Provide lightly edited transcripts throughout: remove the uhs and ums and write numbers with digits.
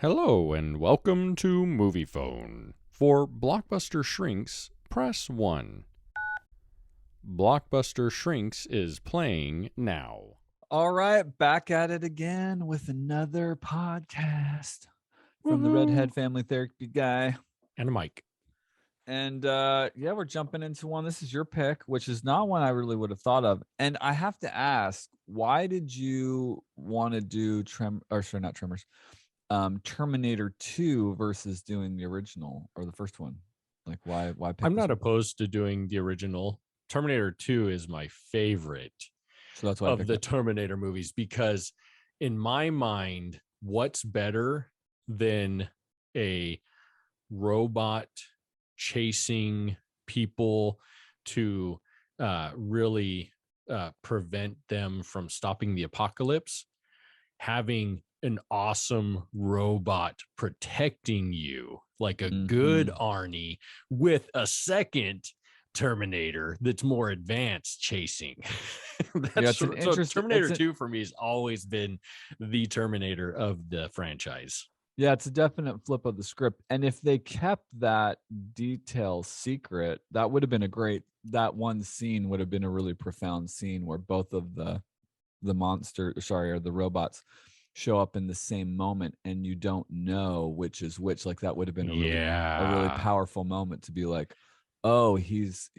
Hello and welcome to Movie Phone. For Blockbuster Shrinks, press 1. Blockbuster Shrinks is playing now. All right, back at it again with another podcast from the Redhead Family Therapy guy. And a mic. And we're jumping into one. This is your pick, which is not one I really would have thought of. And I have to ask, why did you want to do Terminator 2 versus doing the original or the first one? Like why pick I'm this not one? opposed to doing the original. Terminator 2 is my favorite So that's why I of picked the it. Terminator movies because in my mind, what's better than a robot chasing people to really prevent them from stopping the apocalypse, having an awesome robot protecting you like a good Mhm. Arnie with a second Terminator that's more advanced chasing. Yeah, That's it's an so interesting Terminator 2 for me has always been the Terminator of the franchise. Yeah, it's a definite flip of the script. And if they kept that detail secret, that would have been that one scene would have been a really profound scene where both of the robots show up in the same moment and you don't know which is which. Like that would have been a really Yeah. powerful moment to be like, oh, he's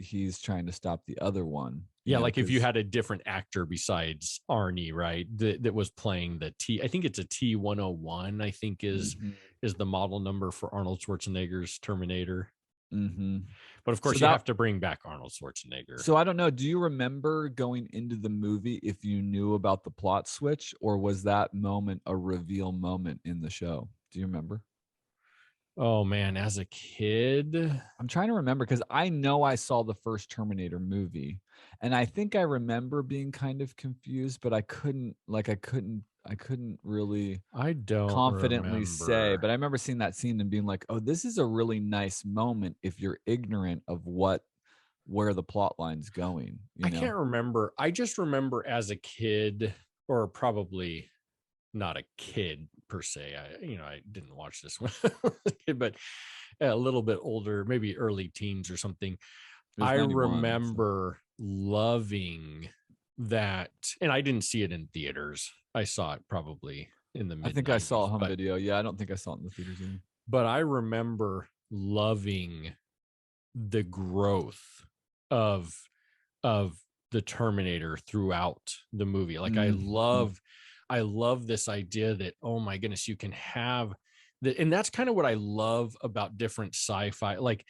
trying to stop the other one, Yeah, like if you because had a different actor besides Arnie, right? That was playing the I think it's a T101, I think is the model number for Arnold Schwarzenegger's Terminator. But of so course you that have to bring back Arnold Schwarzenegger. So I don't know. Do you remember going into the movie if you knew about the plot switch, or was that moment a reveal moment in the show? Do you remember? Oh man, as a kid, I'm trying to remember because I know I saw the first Terminator movie, and I think I remember being kind of confused, but I couldn't really I don't confidently say. remember. But I remember seeing that scene and being like, "Oh, this is a really nice moment if you're ignorant of where the plot line's going." I can't remember. I just remember as a kid, or probably not a kid per se. I didn't watch this one, but a little bit older, maybe early teens or something. It was I 91, so remember loving that, and I didn't see it in theaters. I saw it probably in the I mid think I saw a 90s, home but video. Yeah, I don't think I saw it in the theaters either. I remember loving the growth of of the Terminator throughout the movie. Like Mhm. I love this idea that, oh my goodness, you can have the, and that's kind of what I love about different sci-fi, like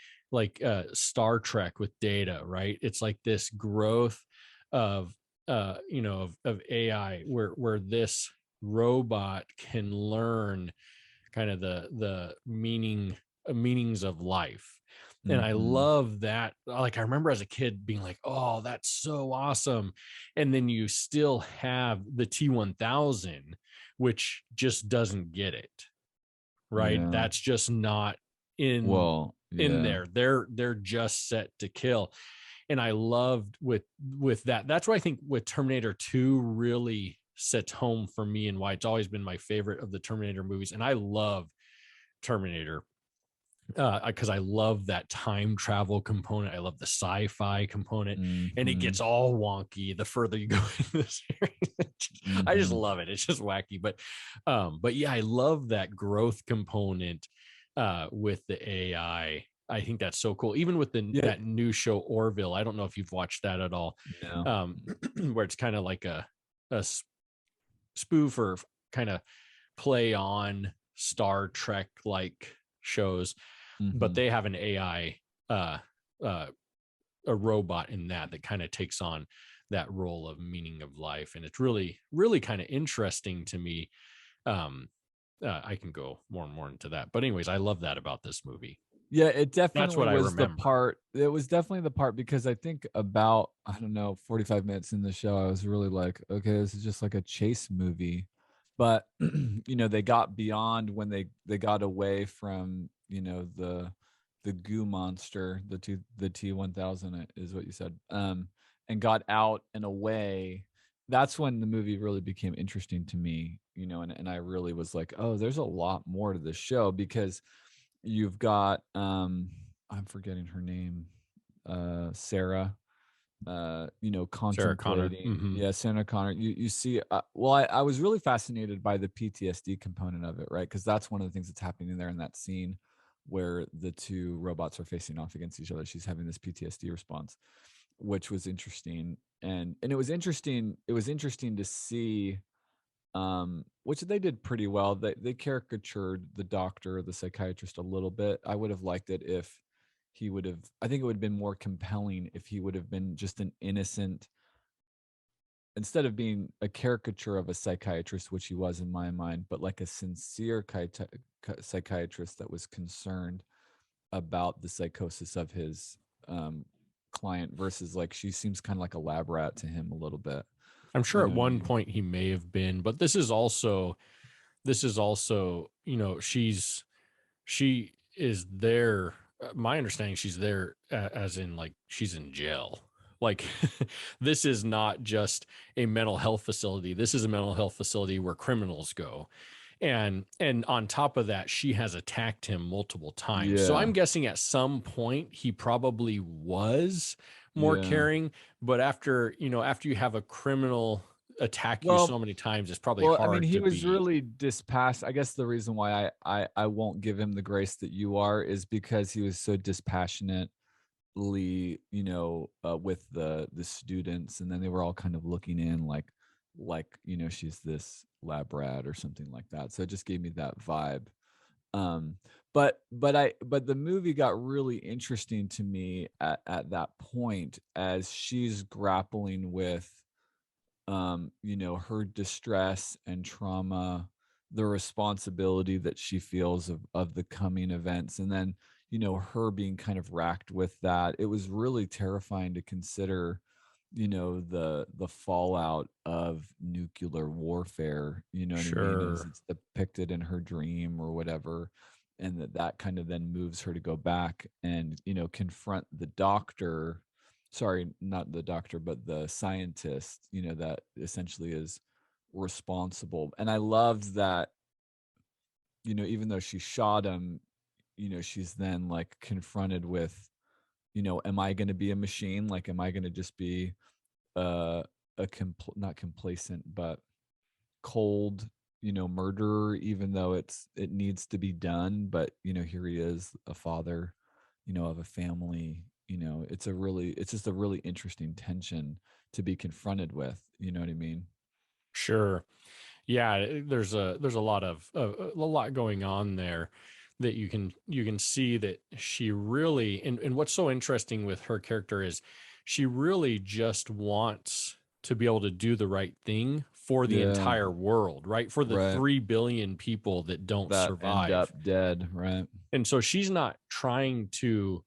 Star Trek with Data, right? It's like this growth of of AI where this robot can learn kind of the meanings of life. And I Mhm. love that. Like I remember as a kid being like, "Oh, that's so awesome." And then you still have the T1000, which just doesn't get it. Right? Yeah. That's just not in Well, in yeah. there. They're just set to kill. And I loved with that. That's why I think with Terminator 2 really sets home for me and why it's always been my favorite of the Terminator movies. And I love Terminator because I love that time travel component. I love the sci-fi component, and it Mhm. gets all wonky the further you go in the series. I just Mhm. love it. It's just wacky, but yeah, I love that growth component with the AI. I think that's so cool. Even with Yeah, that new show Orville, I don't know if you've watched that at all, no. um, where it's kind of like a spoof or kind of play on Star Trek like shows, but Mhm. they have an AI, uh, uh, a robot in that kind of takes on that role of meaning of life, and it's really, really kind of interesting to me. Um, I can go more and more into that, but anyways, I love that about this movie. Yeah, it That's definitely what I was the remember. part it was definitely the part because I think about, I don't know, 45 minutes in the show, I was really like, "Okay, this is just like a chase movie." But, they got beyond when they got away from, the goo monster, the T-1000 is what you said, and got out and away. That's when the movie really became interesting to me, and I really was like, oh, there's a lot more to this show, because you've got I'm forgetting her name, Sarah, Sarah Connor. contemplating, Hmm. yeah, Sarah Connor. You see, well, I was really fascinated by the PTSD component of it, right? Because that's one of the things that's happening there in that scene where the two robots are facing off against each other. She's having this PTSD response, which was interesting. And it was interesting to see, which they did pretty well. They caricatured the doctor, the psychiatrist, a little bit. I would have liked it if he would have, I think it would have been more compelling if he would have been just an innocent, instead of being a caricature of a psychiatrist, which he was in my mind, but like a sincere psychiatrist that was concerned about the psychosis of his um, client, versus like she seems kind of like a lab rat to him a little bit. I'm sure You at know what I one mean? point he may have been, but this is also, she is there. My understanding, she's there as in like she's in jail. Like this is not just a mental health facility. This is a mental health facility where criminals go. And on top of that, she has attacked him multiple times. So I'm Yeah. guessing at some point he probably was more Yeah. caring, but after you have a criminal attack you so Well, many times, it's probably well, I mean, hard he to was be. really dispassionate. I guess the reason why I won't give him the grace that you are is because he was so dispassionately, with the students, and then they were all kind of looking in like she's this lab rat or something like that. So it just gave me that vibe. Um, but the movie got really interesting to me at that point, as she's grappling with her distress and trauma, the responsibility that she feels of the coming events, and then her being kind of racked with that. It was really terrifying to consider, the fallout of nuclear warfare, you know what I mean, as Sure. it's depicted in her dream or whatever. And that kind of then moves her to go back and confront the doctor, sorry, not the doctor, but the scientist, that essentially is responsible. And I loved that, even though she shot him, she's then like confronted with, am I going to be a machine? Like, am I going to just be uh, not complacent, but cold, murderer, even though it needs to be done. But here he is, a father, of a family. It's just a really interesting tension to be confronted with. You know what I mean? Sure. Yeah, there's a lot of a lot going on there that you can see that she really, and what's so interesting with her character is she really just wants to be able to do the right thing for the Yeah. entire world, right? For the Right. 3 billion people that don't That end survive. up dead. Right. And so she's not trying to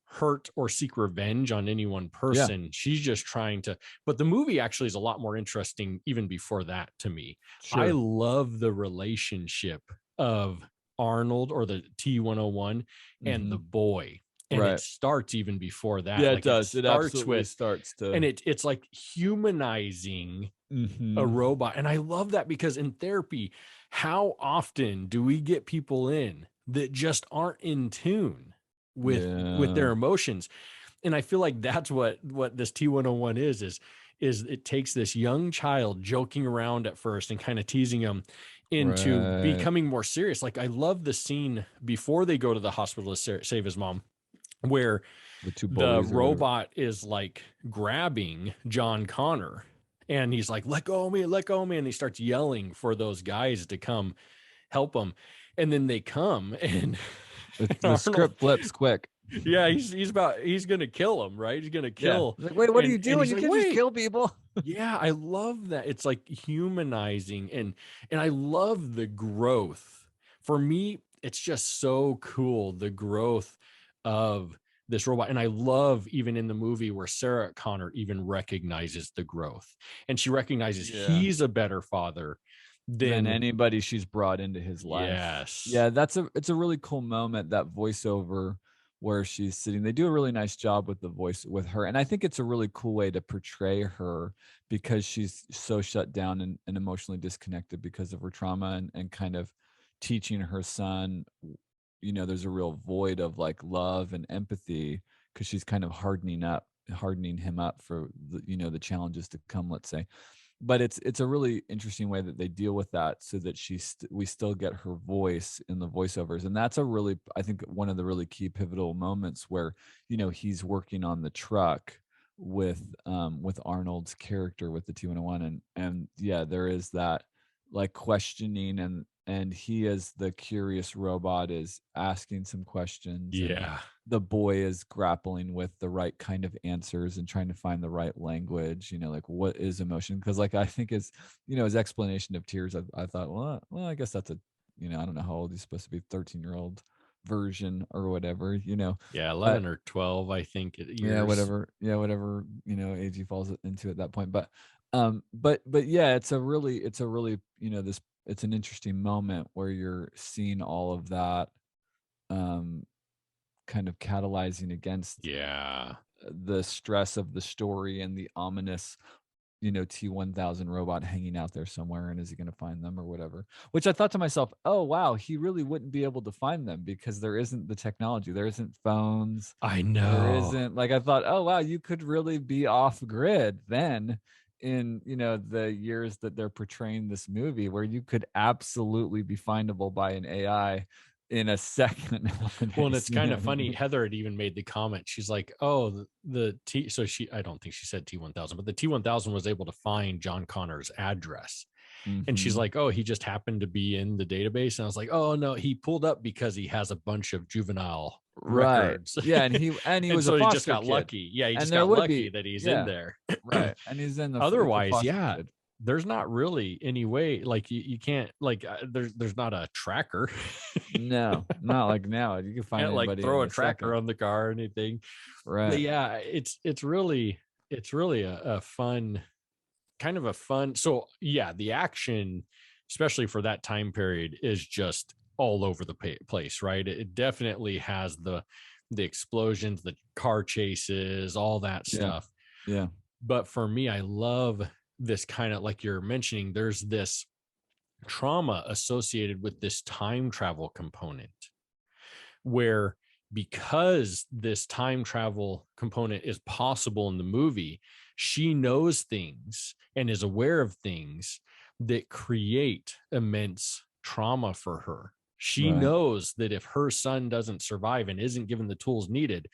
hurt or seek revenge on any one Yeah. person. She's just trying to, but the movie actually is a lot more interesting even before that to me. I Sure. love the relationship of Arnold, or the T-101, and the Hmm. boy. And it Right. starts even before that. Yeah, it Like it does. It starts absolutely with, starts and to. it's like humanizing a Hmm. robot. And I love that because in therapy, how often do we get people in that just aren't in tune with Yeah. their emotions? And I feel like that's what this T-101 is it takes this young child joking around at first and kind of teasing him into Right. becoming more serious. Like I love the scene before they go to the hospital to save his mom, where The two the bullies or whatever. robot is like grabbing John Connor, and he's like, let go of me, let go of me. And he starts yelling for those guys to come help him. And then they come, and The Arnold, script flips quick. yeah, he's gonna kill him, right? He's gonna Yeah. kill, Like, wait, what are you and doing? he's You like, can't just wait, kill people. yeah, I love that. It's like humanizing, and I love the growth. For me, it's just so cool, the growth of this robot. And I love even in the movie where Sarah Connor even recognizes the growth, and she recognizes Yeah. he's a better father Than than, anybody she's brought into his life. yes. Yeah, it's a really cool moment, that voiceover where she's sitting. They do a really nice job with the voice with her. And I think it's a really cool way to portray her because she's so shut down and emotionally disconnected because of her trauma and kind of teaching her son, there's a real void of like love and empathy because she's kind of hardening him up for the challenges to come, let's say. But it's a really interesting way that they deal with that so that we still get her voice in the voiceovers. And that's a really, I think, one of the really key pivotal moments where he's working on the truck with Arnold's character with the T-101. And yeah, there is that like questioning, and he, as the curious robot, is asking some questions, and Yeah. the boy is grappling with the right kind of answers and trying to find the right language, like what is emotion? Because like I think his explanation of tears, I thought, well, I guess that's I don't know how old he's supposed to be, 13-year-old version or whatever, Yeah, but 11 or 12, I think, yeah, years. whatever, age he falls into at that point. But yeah, it's a really, this it's an interesting moment where you're seeing all of that um kind of catalyzing against Yeah. the stress of the story and the ominous, T-1000 robot hanging out there somewhere, and is he going to find them or whatever? Which I thought to myself, oh wow, he really wouldn't be able to find them because there isn't the technology, there isn't phones, I there know. isn't, like, I thought, oh wow, you could really be off grid then in the years that they're portraying this movie, where you could absolutely be findable by an AI in a second Well, and nowadays, it's you kind know of what I funny. mean? Heather had even made the comment. She's like, "Oh, the T." So I don't think she said T-1000, but the T-1000 was able to find John Connor's address. And she's Mhm. like, "Oh, he just happened to be in the database." And I was like, "Oh no, he pulled up because he has a bunch of juvenile Right. records." Yeah, and he And was a so he just foster got kid, lucky. Yeah, he and just there got would lucky be, that he's in yeah, there. right, and he's in it's a Otherwise, foster yeah, kid. there's not really any way. Like you can't like there's not a tracker. No, not like now, you can find Can't like anybody throw in a a second. tracker on the car or anything. But Right. yeah, it's really a fun kind of a fun. So yeah, the action, especially for that time period, is just all over the place, right? It definitely has the explosions, the car chases, all that Yeah. stuff. Yeah. But for me, I love this kind of, like you're mentioning, there's this trauma associated with this time travel component where, because this time travel component is possible in the movie, she knows things and is aware of things that create immense trauma for her. She Right. knows that if her son doesn't survive and isn't given the tools needed,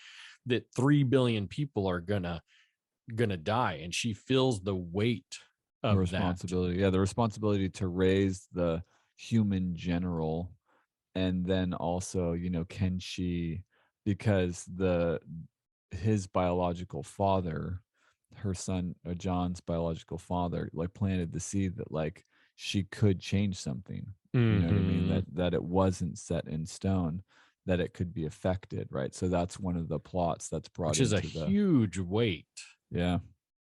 that 3 billion people are gonna die, and she feels the weight The of that. responsibility. Yeah, the responsibility to raise the human general, and then also, can she, because the his biological father, her son, John's biological father, like planted the seed that like she could change something. You know what I mean? Hmm. That it wasn't set in stone, that it could be affected, right? So that's one of the plots that's brought Which is a into the, huge weight yeah,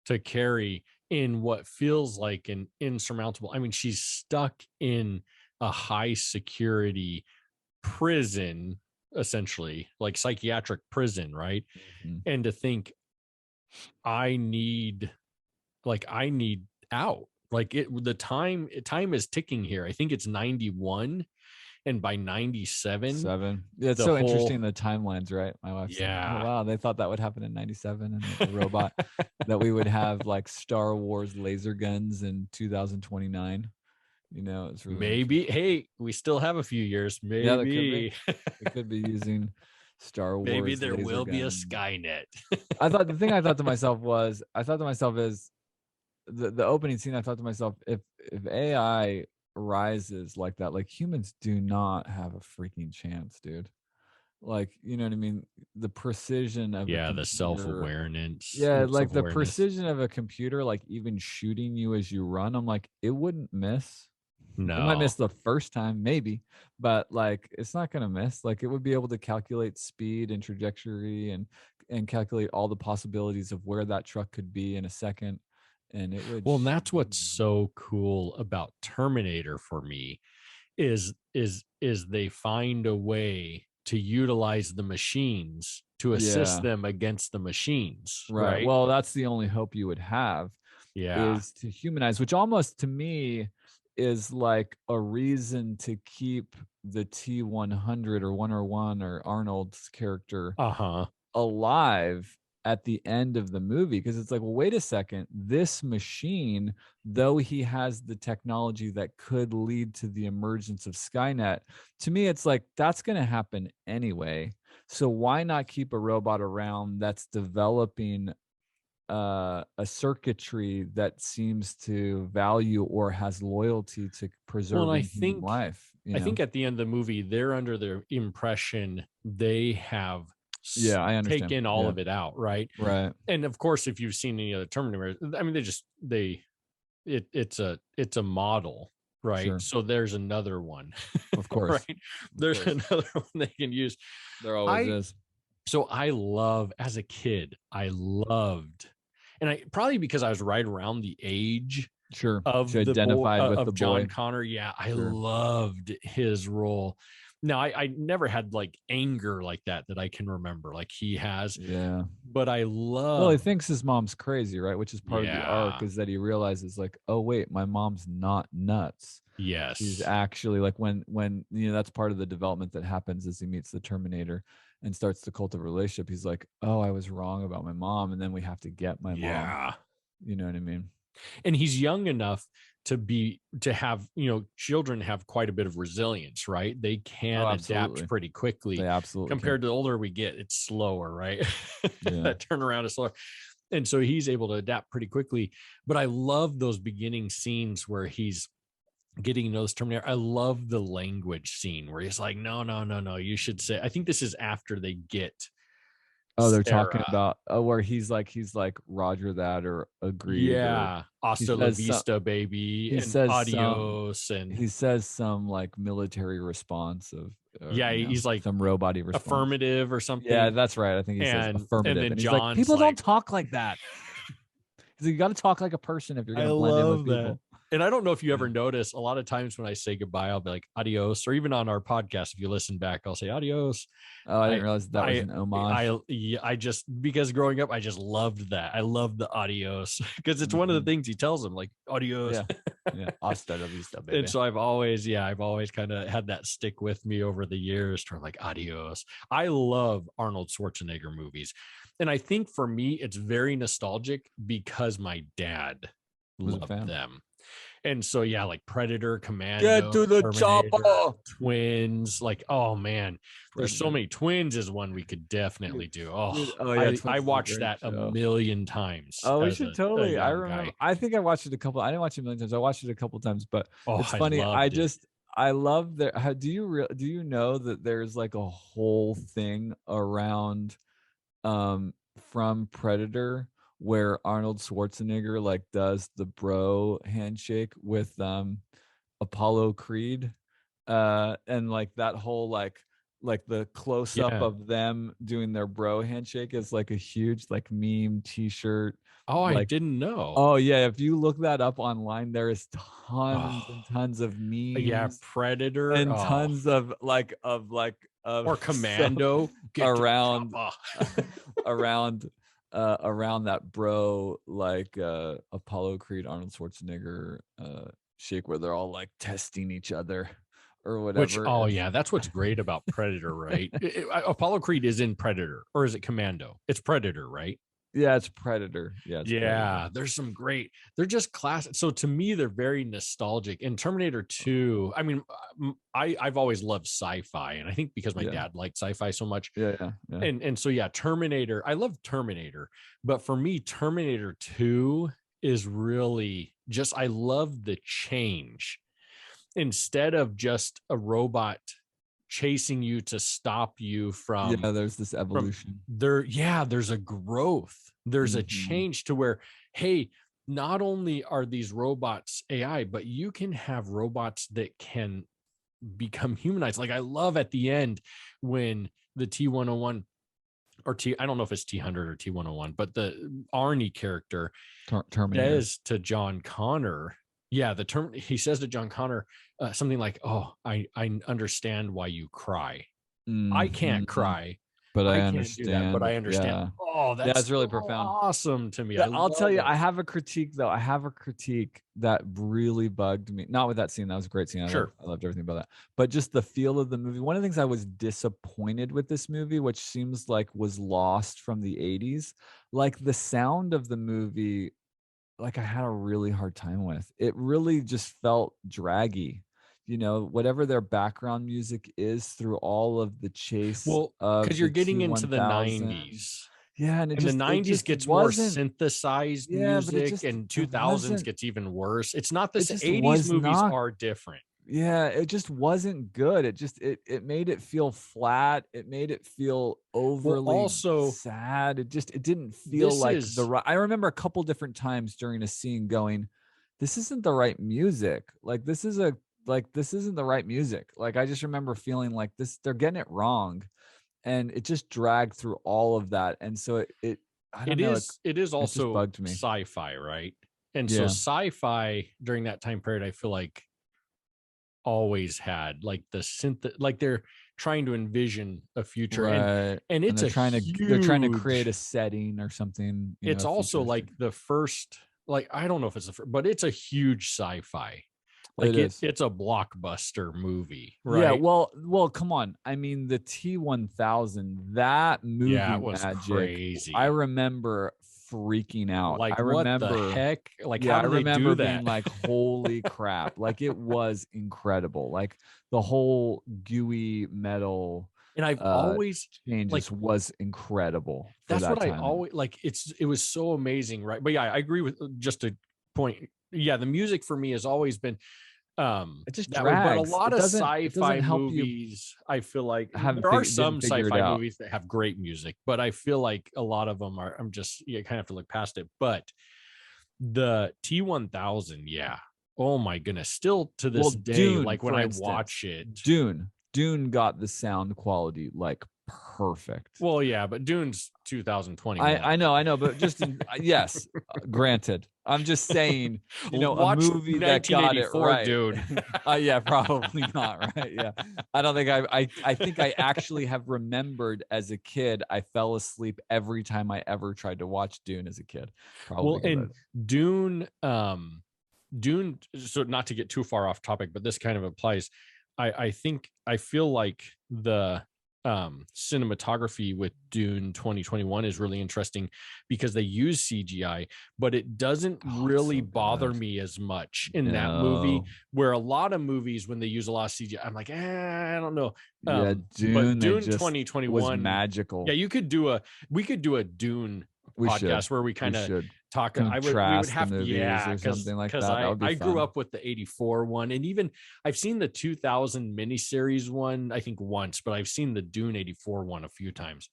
to carry in what feels like an insurmountable. I mean, she's stuck in a high security prison, essentially, like psychiatric prison, right? mhm, And to think, I need, I need out. Like the time is ticking here. I think it's 91, and by 97, 7. Yeah, it's the so interesting, whole the timelines, right? My wife's like, "Oh, yeah. wow, they thought that would happen in '97, and that the robot that we would have, like, Star Wars laser guns in 2029." It's really Maybe, interesting. hey, we still have a few years. Yeah, that could be. Maybe. They could be using Star Maybe Wars there laser will be a guns. Skynet. I thought to myself was, I thought to myself is the opening scene, I thought to myself, if AI rises like that, like, humans do not have a freaking chance, dude. Like, you know what I mean? The precision of a Yeah, the computer. self-awareness Yeah, or like, the self-awareness. precision of a computer, like, even shooting you as you run, I'm like, it wouldn't miss. It might miss No. the first time, maybe, but, like, it's not gonna miss. Like, it would be able to calculate speed and trajectory and calculate all the possibilities of where that truck could be in a second, and it would Well, and that's what's shoot. so cool about Terminator for me is they find a way. to utilize the machines to assist Yeah. them against the machines, Right. right? Well, that's the only hope you would have, Yeah. is to humanize, which almost to me is like a reason to keep the T100 or 101 or Arnold's character Uh-huh. alive at the end of the movie, because it's like, well, wait a second, this machine, though he has the technology that could lead to the emergence of Skynet, to me it's like that's going to happen anyway, so why not keep a robot around that's developing a circuitry that seems to value or has loyalty to Well, and preserving human life, I think at the end of the movie, they're under the impression they have Yeah, I understand. taken all Yeah, of it out, right? right. And of course, if you've seen any other Terminator, I mean, it's a model, right? Sure. So there's another one, Of course. right? Of There's course. another one they can use. There always I is. so I love as a kid, I loved, and I probably because I was right around the age Sure. She of the boy identified with the of John boy. Connor. Yeah, I Sure. loved his role. Now I never had like anger like that I can remember like he has, Yeah. but I Well, he love, thinks his mom's crazy, right? Which is part of the arc, yeah, is that he realizes like, oh wait, my mom's not nuts. She's yes, actually like, when that's part of the development that happens as he meets the Terminator and starts the cult of relationship. He's like, oh, I was wrong about my mom, and then we have to get my mom. yeah. You know what I mean? And he's young enough to have, children have quite a bit of resilience, right? They Oh, can adapt absolutely. pretty quickly. They absolutely can. Compared to the older we get, it's slower, right? Yeah. That turnaround is slower. And so he's able to adapt pretty quickly. But I love those beginning scenes where he's getting to know this Terminator. I love the language scene where he's like, no, no, no, no, you should say, I think this is after they get Oh, they're talking Sarah. about, where he's like Roger that, or agreed, or Yeah. he Hasta la says some vista, baby, he and says some adios. And he says some like military response of, yeah, he's like some robot response. affirmative or Yeah, something. that's right. I think he says And affirmative, then and he's like, John's people don't like, talk like that. He's like, you got to talk like a person if you're I going to blend in with love that. people. And I don't know if you Yeah. ever notice a lot of times when I say goodbye, I'll be like adios, or even on our podcast, if you listen back, I'll say adios. Oh, I didn't I, realize that was I, an homage. I just, because growing up, I just loved that. I loved the adios because it's one of the Mhm. things he tells him, like adios. Yeah, yeah. Hasta la vista, And baby. so I've always kind of had that stick with me over the years to like adios. I love Arnold Schwarzenegger movies. And I think for me, it's very nostalgic because my dad Was a loved fan. them. And so, yeah, like Predator, Get Commando, to the Terminator, chopper. Twins. Like, oh man, there's so Predator. many. Twins is one we could definitely Dude, do. Oh, dude. Oh yeah, I Twins is a watched great that a show. million times Oh, we as should a totally. I young remember. guy. I think I watched it a couple. I didn't watch it a million times. I watched it a couple times, but Oh, it's I funny. loved it. I love that. How do you know that there's like a whole thing around from Predator where Arnold Schwarzenegger like does the bro handshake with Apollo Creed, and like that whole like the close up Yeah. of them doing their bro handshake is like a huge like meme t-shirt. Oh, I Like, didn't know. oh yeah, if you look that up online, there is Oh, tons and tons of yeah, memes Predator. and Oh, tons of of or stuff Commando. Get to the around chopper. around around that bro, like Apollo Creed Arnold Schwarzenegger shake, where they're all like testing each other or Which, whatever. oh It's yeah, that's what's great about Predator, right? Apollo Creed is in Predator, or is it Commando? It's Predator, right? yeah, it's Predator. Yeah, it's Predator. Yeah, there's some great. They're just classic. So to me, they're very nostalgic. In Terminator 2, I mean, I've always loved sci-fi, and I think because my Yeah, dad liked sci-fi so much, yeah, yeah, yeah. and so yeah, Terminator. I love Terminator, but for me, Terminator 2 is really just. I love the change. Instead of just a robot chasing you to stop you Yeah, there's this from evolution. there, yeah, there's a growth, there's a Mhm. change to where, hey, not only are these robots AI, but you can have robots that can become humanized. Like I love at the end when the T101 or I don't know if it's T100 or T101, but the Arnie character Terminator. says to John Connor, yeah, he says to John Connor something like, "Oh, I understand why you cry." I can't Mhm. cry. But I I can't do that, but understand. I understand. Yeah. Oh, Yeah, that's it's really so profound. awesome to me. I I'll tell love you, it. I have a critique though. I have a critique that really bugged me. Not with that scene. That was a great scene. Sure. I loved everything about that. But just the feel of the movie. One of the things I was disappointed with this movie, which seems like was lost from the 80s, like the sound of the movie, like I had a really hard time with. It really just felt draggy. Whatever their background music is through all of the chase Well, of because you're the getting into the T1000. 90s. Yeah, and And the it 90s just gets more wasn't. synthesized Yeah, but music and it 2000s wasn't. gets even worse. It's not It this just 80s was movies not. are different. Yeah, it just wasn't good. It made it feel flat. It made it feel Well, overly also, sad. It didn't feel this like the is right. I remember a couple different times during a scene going, "This isn't the right music. This isn't the right music." Like I just remember feeling like this. They're getting it wrong, and it just dragged through all of that. And so it I don't know. it is It just also bugged me. sci-fi, right? And so Yeah. sci-fi during that time period, I feel like always had like the synth, like they're trying to envision a future, Right. and And it's a they're trying to create huge. a setting or something, It's also futuristic. like the first, like I don't know if it's the first, but it's a huge sci-fi. It Like is. it's a blockbuster movie, Yeah, right? well, come on. I mean, the T1000, that Yeah, it movie was magic, I crazy. remember freaking out. Like what the heck? Like Yeah, how I do they do remember being that? like, holy crap. Like it was incredible. Like the whole gooey metal And I've uh always like changes was incredible for that's that what I time. always like. It was so amazing, right? But yeah, I agree with just a point. Yeah, the music for me has always been It just that way, but a drags. lot of It doesn't sci-fi help you movies, I feel like haven't there are didn't some figure it sci-fi out. movies that have great music, but I feel like a lot of them are, I'm just, you kind of have to look past it. But the T1000, yeah, oh my goodness, still to this Well, day, Dune, like when for I instance, watch it. Dune got the sound quality like perfect. Well, yeah, but Dune's 2021. I know, but just yes, granted. I'm just saying, a Watch movie that got it 1984 right. Dune. Yeah, probably not, right? Yeah. I don't think I think I actually have remembered as a kid, I fell asleep every time I ever tried to watch Dune as a kid. Probably Well, because and Dune, Dune, so not to get too far off topic, but this kind of applies. I think I feel like the cinematography with Dune 2021 is really interesting because they use CGI, but it doesn't it's really so bother good. me as much in that movie. No. Where a lot of movies, when they use a lot of CGI, I'm like, I don't know. Yeah, But Dune, they Dune just was 2021, yeah, magical. we could do a Dune We should. podcast where we We kind of should talk. We would contrast the have to, movies yeah, or something like because that. That would be I grew fun. up with the 84 one, and even I've seen the 2000 miniseries one, I think once, but I've seen the Dune 84 one a few times.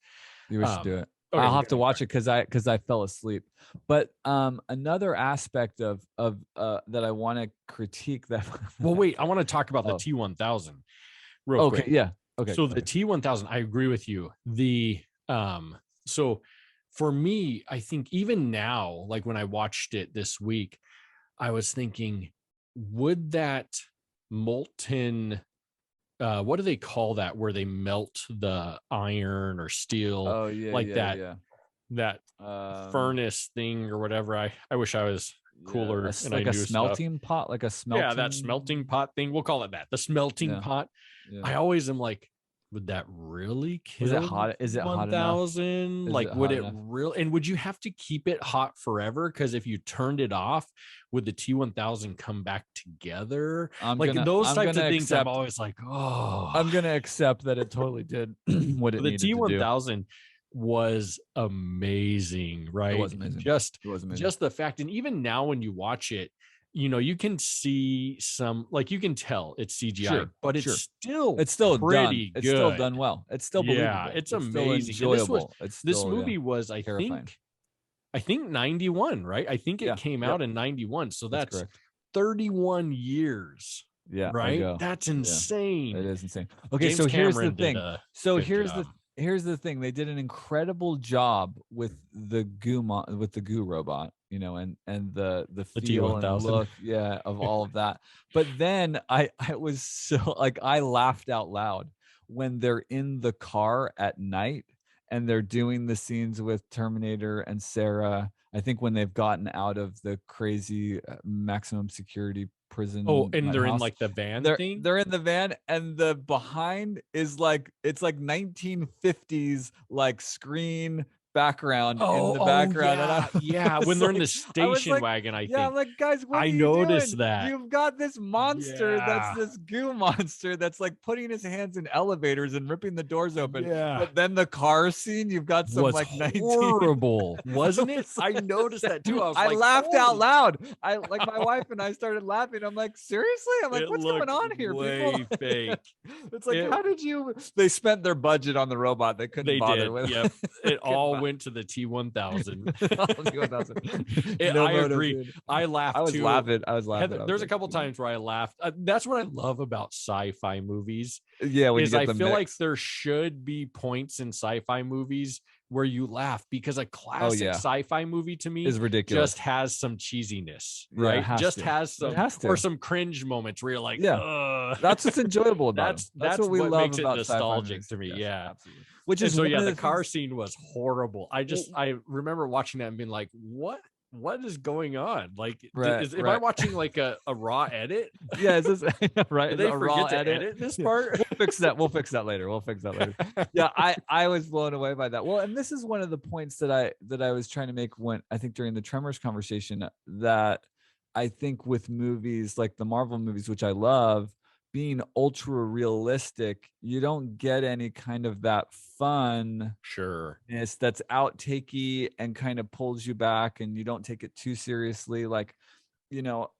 We should do it. Okay, I'll we're have to gonna watch it because I fell asleep. But another aspect of that I want to critique that. well, wait, I want to talk about the Oh, T1000 real okay, quick. yeah, okay, So the okay. T1000, I agree with you. So for me, I think even now, like when I watched it this week, I was thinking, would that molten, what do they call that, where they melt the iron or steel, Oh yeah, like yeah, yeah. that Um, furnace thing or whatever? I wish I was yeah, cooler and I like a knew stuff. smelting pot, like a Yeah, that smelting smelting. pot thing. We'll call it that. The smelting Yeah, pot. yeah. I always am like, would that really Was it kill the hot? Is it hot enough? 1000? Is it Like, would hot it enough? really? And would you have to keep it hot forever? Because if you turned it off, would the T1000 come back together? Like those I'm types gonna of things, I'm accept always like, oh. I'm gonna accept that it totally did what it The needed to do. T1000 was amazing, It right? was amazing. Just It was amazing. just the fact, and even now when you watch it, you can see some, like you can tell it's CGI, Sure, but it's sure. still It's still done. pretty It's still good. done well. It's still Yeah, believable. it's It's still amazing. And enjoyable. It's this still, yeah, movie was, terrifying. I think 91, right? I think it Yeah. came Yep. out in 91. So That's that's correct. 31 years, Yeah, right? ago. That's Yeah. It insane. is insane. Okay, James so here's the Cameron did thing. a So good job. here's the thing. They did an incredible job with the with the goo robot, and the The feel and T1000. look, yeah, of all of that. But then I was so like I laughed out loud when they're in the car at night and they're doing the scenes with Terminator and Sarah. I think when they've gotten out of the crazy maximum security Oh, prison and nut they're in house, like the van they're thing. they're in the van, and the behind is like, it's like 1950s like screen background in Oh, the oh background, and I yeah, yeah. When was they're in like, the I was station like, wagon, I yeah, think I'm like, guys, what are I you doing? noticed that. You've got this monster that's Yeah, this goo monster that's like putting his hands in elevators and ripping the doors open. yeah. But then the car scene, you've got some Was like 19. horrible, I wasn't it? was I noticed that too. I was I like, laughed out holy, loud. I like, my wife and I started laughing. I'm like, seriously? I'm like, it what's going looked on here, people? way fake. It's like, It how did you? They spent their budget on the robot. They couldn't They bother did. with. Yep. It Couldn't all bother. went to the T1000. All the 1000. No I motive, agree. dude. I I laughed was too. laughing. I was laughing. Heather, I was there's a like, couple times where I laughed. That's what I love about sci-fi movies yeah, when you is get I the feel like mix. there should be points in sci-fi movies where you laugh because a Oh classic yeah, sci-fi movie to me is just ridiculous. has some cheesiness, Yeah, it right? has Just to. has It some has or to. some cringe moments where you're like, Yeah, ugh. that's what's enjoyable about them. That's That's what we what love makes it about sci-fi nostalgic movies. to me. Yes, Yeah. absolutely. Which And is so one yeah, of the the car things. scene was horrible. Well, I remember watching that and being like, what is going on? Like, right, is if I right. watching like a raw edit? Yeah, is this right? Did Is it they a raw forget to edit? edit this Yeah, part? we'll fix that. We'll fix that later. We'll fix that later. Yeah, I was blown away by that. Well, and this is one of the points that I was trying to make when I think during the Tremors conversation, that I think with movies like the Marvel movies, which I love, being ultra realistic, you don't get any kind of that fun Sure. that's outtakey and kind of pulls you back, and you don't take it too seriously. Like,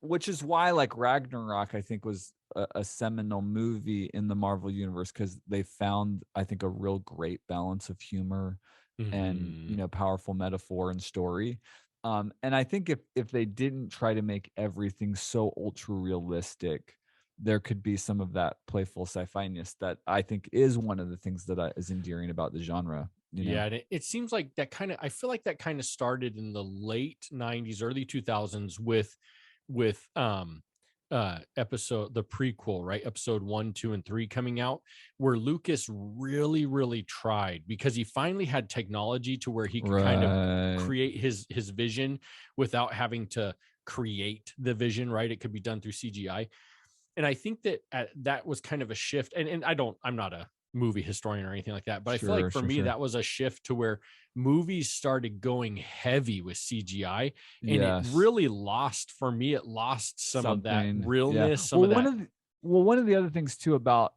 which is why like Ragnarok, I think, was a seminal movie in the Marvel universe, because they found, I think, a real great balance of humor and, Hmm. powerful metaphor and story. And I think if they didn't try to make everything so ultra realistic, there could be some of that playful sci-fi-ness that I think is one of the things that is endearing about the genre. Yeah, and it seems like that kind of I feel like that kind of started in the late 90s, early 2000s with episode the prequel, right? Episode 1, 2, and 3 coming out, where Lucas really, really tried because he finally had technology to where he could kind of Right. create his vision without having to create the vision, right? It could be done through CGI. And I think that that was kind of a shift. And I'm not a movie historian or anything like that, but I feel like Sure, for sure, me, sure. that was a shift to where movies started going heavy with CGI, and it Yes. really lost for me. It lost some of that Something. Yeah. realness, some Well, of that. one of the other things too about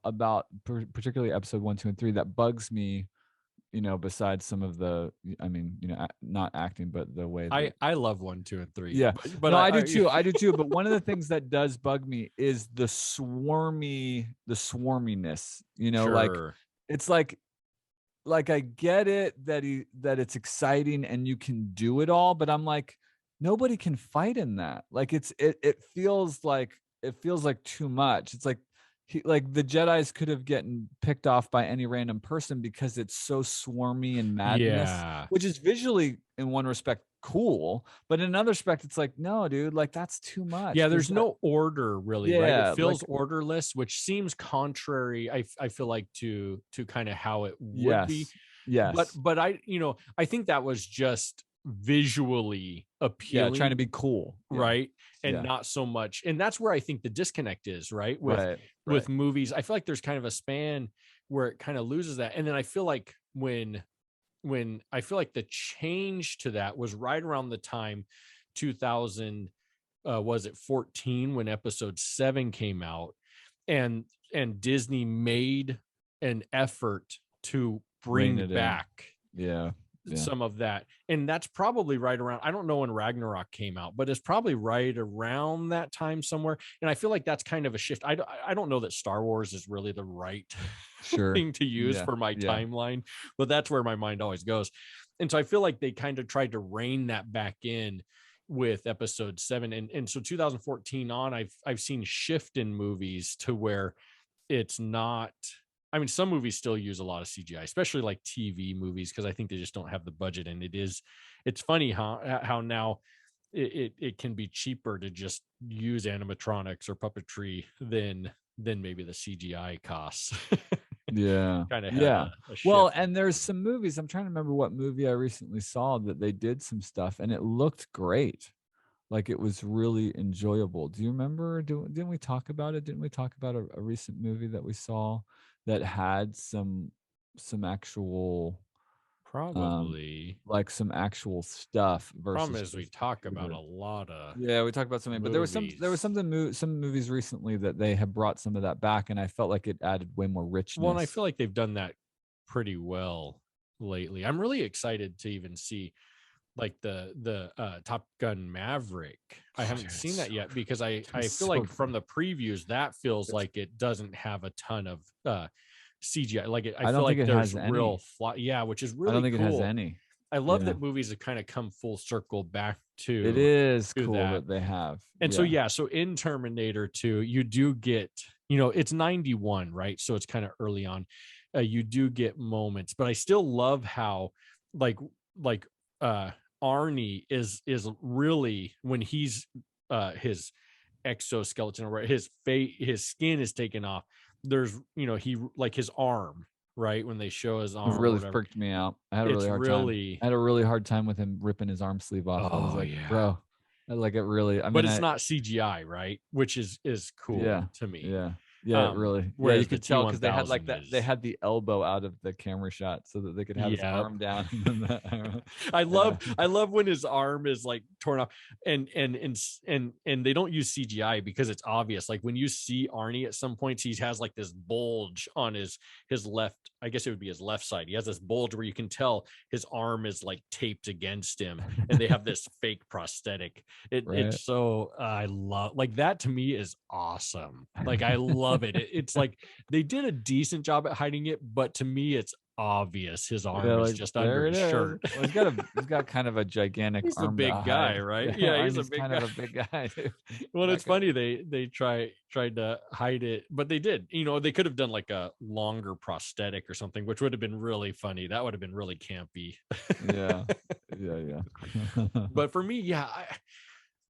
particularly episode 1, 2, and 3 that bugs me, besides some of the, I mean, not acting, but the way that. I love 1, 2, and 3, Yeah. but No, I do too. I do too. But one of the things that does bug me is the swarminess. Like, sure, it's like I get it that it's exciting and you can do it all, but I'm like, nobody can fight in that. Like, it feels like too much. It's like, like the Jedis could have gotten picked off by any random person because it's so swarmy and madness, yeah. which is visually in one respect cool, but in another respect, it's like, no, dude, like that's too much. Yeah, Because there's that, no order really, right? It yeah, feels like, orderless, which seems contrary, I feel like, to kind of how it would be. yes, But yes, but I think that was just visually yeah, trying to appealing, be cool, yeah, right? And yeah, not so much. And that's where I think the disconnect is, right? right, right, With movies. I feel like there's kind of a span where it kind of loses that. And then I feel like when I feel like the change to that was right around the time 2000, was it 14, when episode 7 came out, and Disney made an effort to rein bring it in, back yeah, yeah, some of that. And that's probably right around, I don't know when Ragnarok came out, but it's probably right around that time somewhere. And I feel like that's kind of a shift. I don't know that Star Wars is really the right sure, thing to use yeah, for my yeah, timeline, but that's where my mind always goes. And so I feel like they kind of tried to rein that back in with episode 7. And so 2014 on, I've seen shift in movies to where it's not, I mean, some movies still use a lot of CGI, especially like TV movies, because I think they just don't have the budget. And it's funny how now it can be cheaper to just use animatronics or puppetry than maybe the CGI costs. Yeah. kind of had Yeah. a Well, shift in and there's tone. some movies. I'm trying to remember what movie I recently saw that they did some stuff and it looked great. Like it was really enjoyable. Do you remember? Didn't we talk about it? Didn't we talk about a recent movie that we saw that had some actual um Probably. like some actual stuff Problem versus is we just talk about computer? a lot of Yeah, we talked about something, but there was movies. some movies recently that they have brought some of that back, and I felt like it added way more Well, and I richness. feel like they've done that pretty well lately. I'm really excited to even see like the Top Gun Maverick. I Oh, haven't dude, seen that yet because it's I feel so like good. from the previews that feels It's, like it doesn't have a ton of CGI. Like I I feel don't think like it there's has real any. yeah, which is I don't really think it has cool. any. I love Yeah, that movies have kind of come full circle back it to is cool that. that they have. And so Yeah, yeah, so in Terminator 2, you do get, it's 91, right? So it's kind of early on. You do get moments, but I still love how like like uh Arnie is really when he's his exoskeleton or his face his skin is taken off. There's he like his arm, right? When they show his it arm or really whatever. freaked me out. I had a really It's hard time. really I had a really hard time with him ripping his arm sleeve off. I was oh like, yeah. bro, like it really. I But mean, it's not CGI, right? Which is cool yeah, to me. yeah, yeah, it really, yeah. You Whereas the could tell because they had like T1000 that. They is had the elbow out of the camera shot so that they could have his yep. arm down. And then yeah, I love when his arm is like torn off and they don't use CGI because it's obvious. Like when you see Arnie at some points, he has like this bulge on his left, I guess it would be his left side. He has this bulge where you can tell his arm is like taped against him and they have this fake prosthetic. right. It's so I love like that to me is awesome. Like I love it. It's like they did a decent job at hiding it, but to me it's obvious his Yeah, arm is like just under there it his is. shirt. Well, he's got kind of a gigantic He's a arm to big guy, hide. right? Yeah, Yeah, he's a Arnie's big kind of guy. a big guy, dude. Well, it's That could, funny they tried to hide it, but they did. They could have done like a longer prosthetic or something, which would have been really funny. That would have been really campy. yeah, yeah, yeah. But for me, yeah,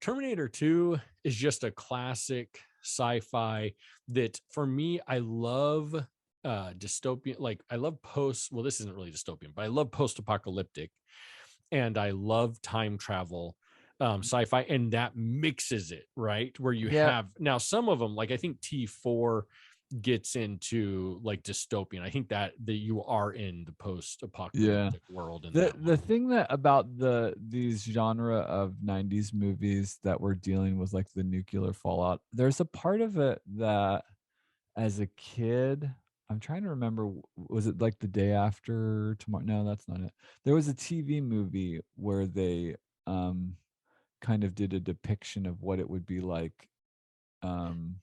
Terminator 2 is just a classic sci-fi that for me I love dystopian like I love post well this isn't really dystopian but I love post-apocalyptic and I love time travel sci-fi and that mixes it right where you Yeah, have now some of them like I think T4 gets into like dystopian. I think that you are in the yeah. post-apocalyptic world in that The one. thing that about these genre of 90s movies that we're dealing with like the nuclear fallout, there's a part of it that as a kid, I'm trying to remember, was it like The Day After Tomorrow? No, that's not it. There was a TV movie where they um kind of did a depiction of what it would be like um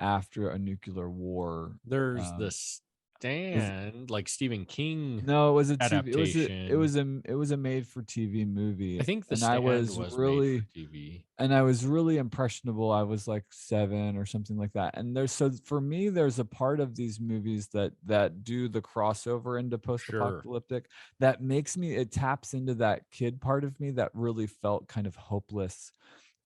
after a nuclear war. There's the Um is Stand, like Stephen King No, it was a TV. adaptation. It was a made for TV I movie, think The and I Stand was was made for really TV. impressionable. I was like 7 or something like that. And there's so for me, there's a part of these movies that do the crossover into Sure. post-apocalyptic that makes me it taps into that kid part of me that really felt kind of hopeless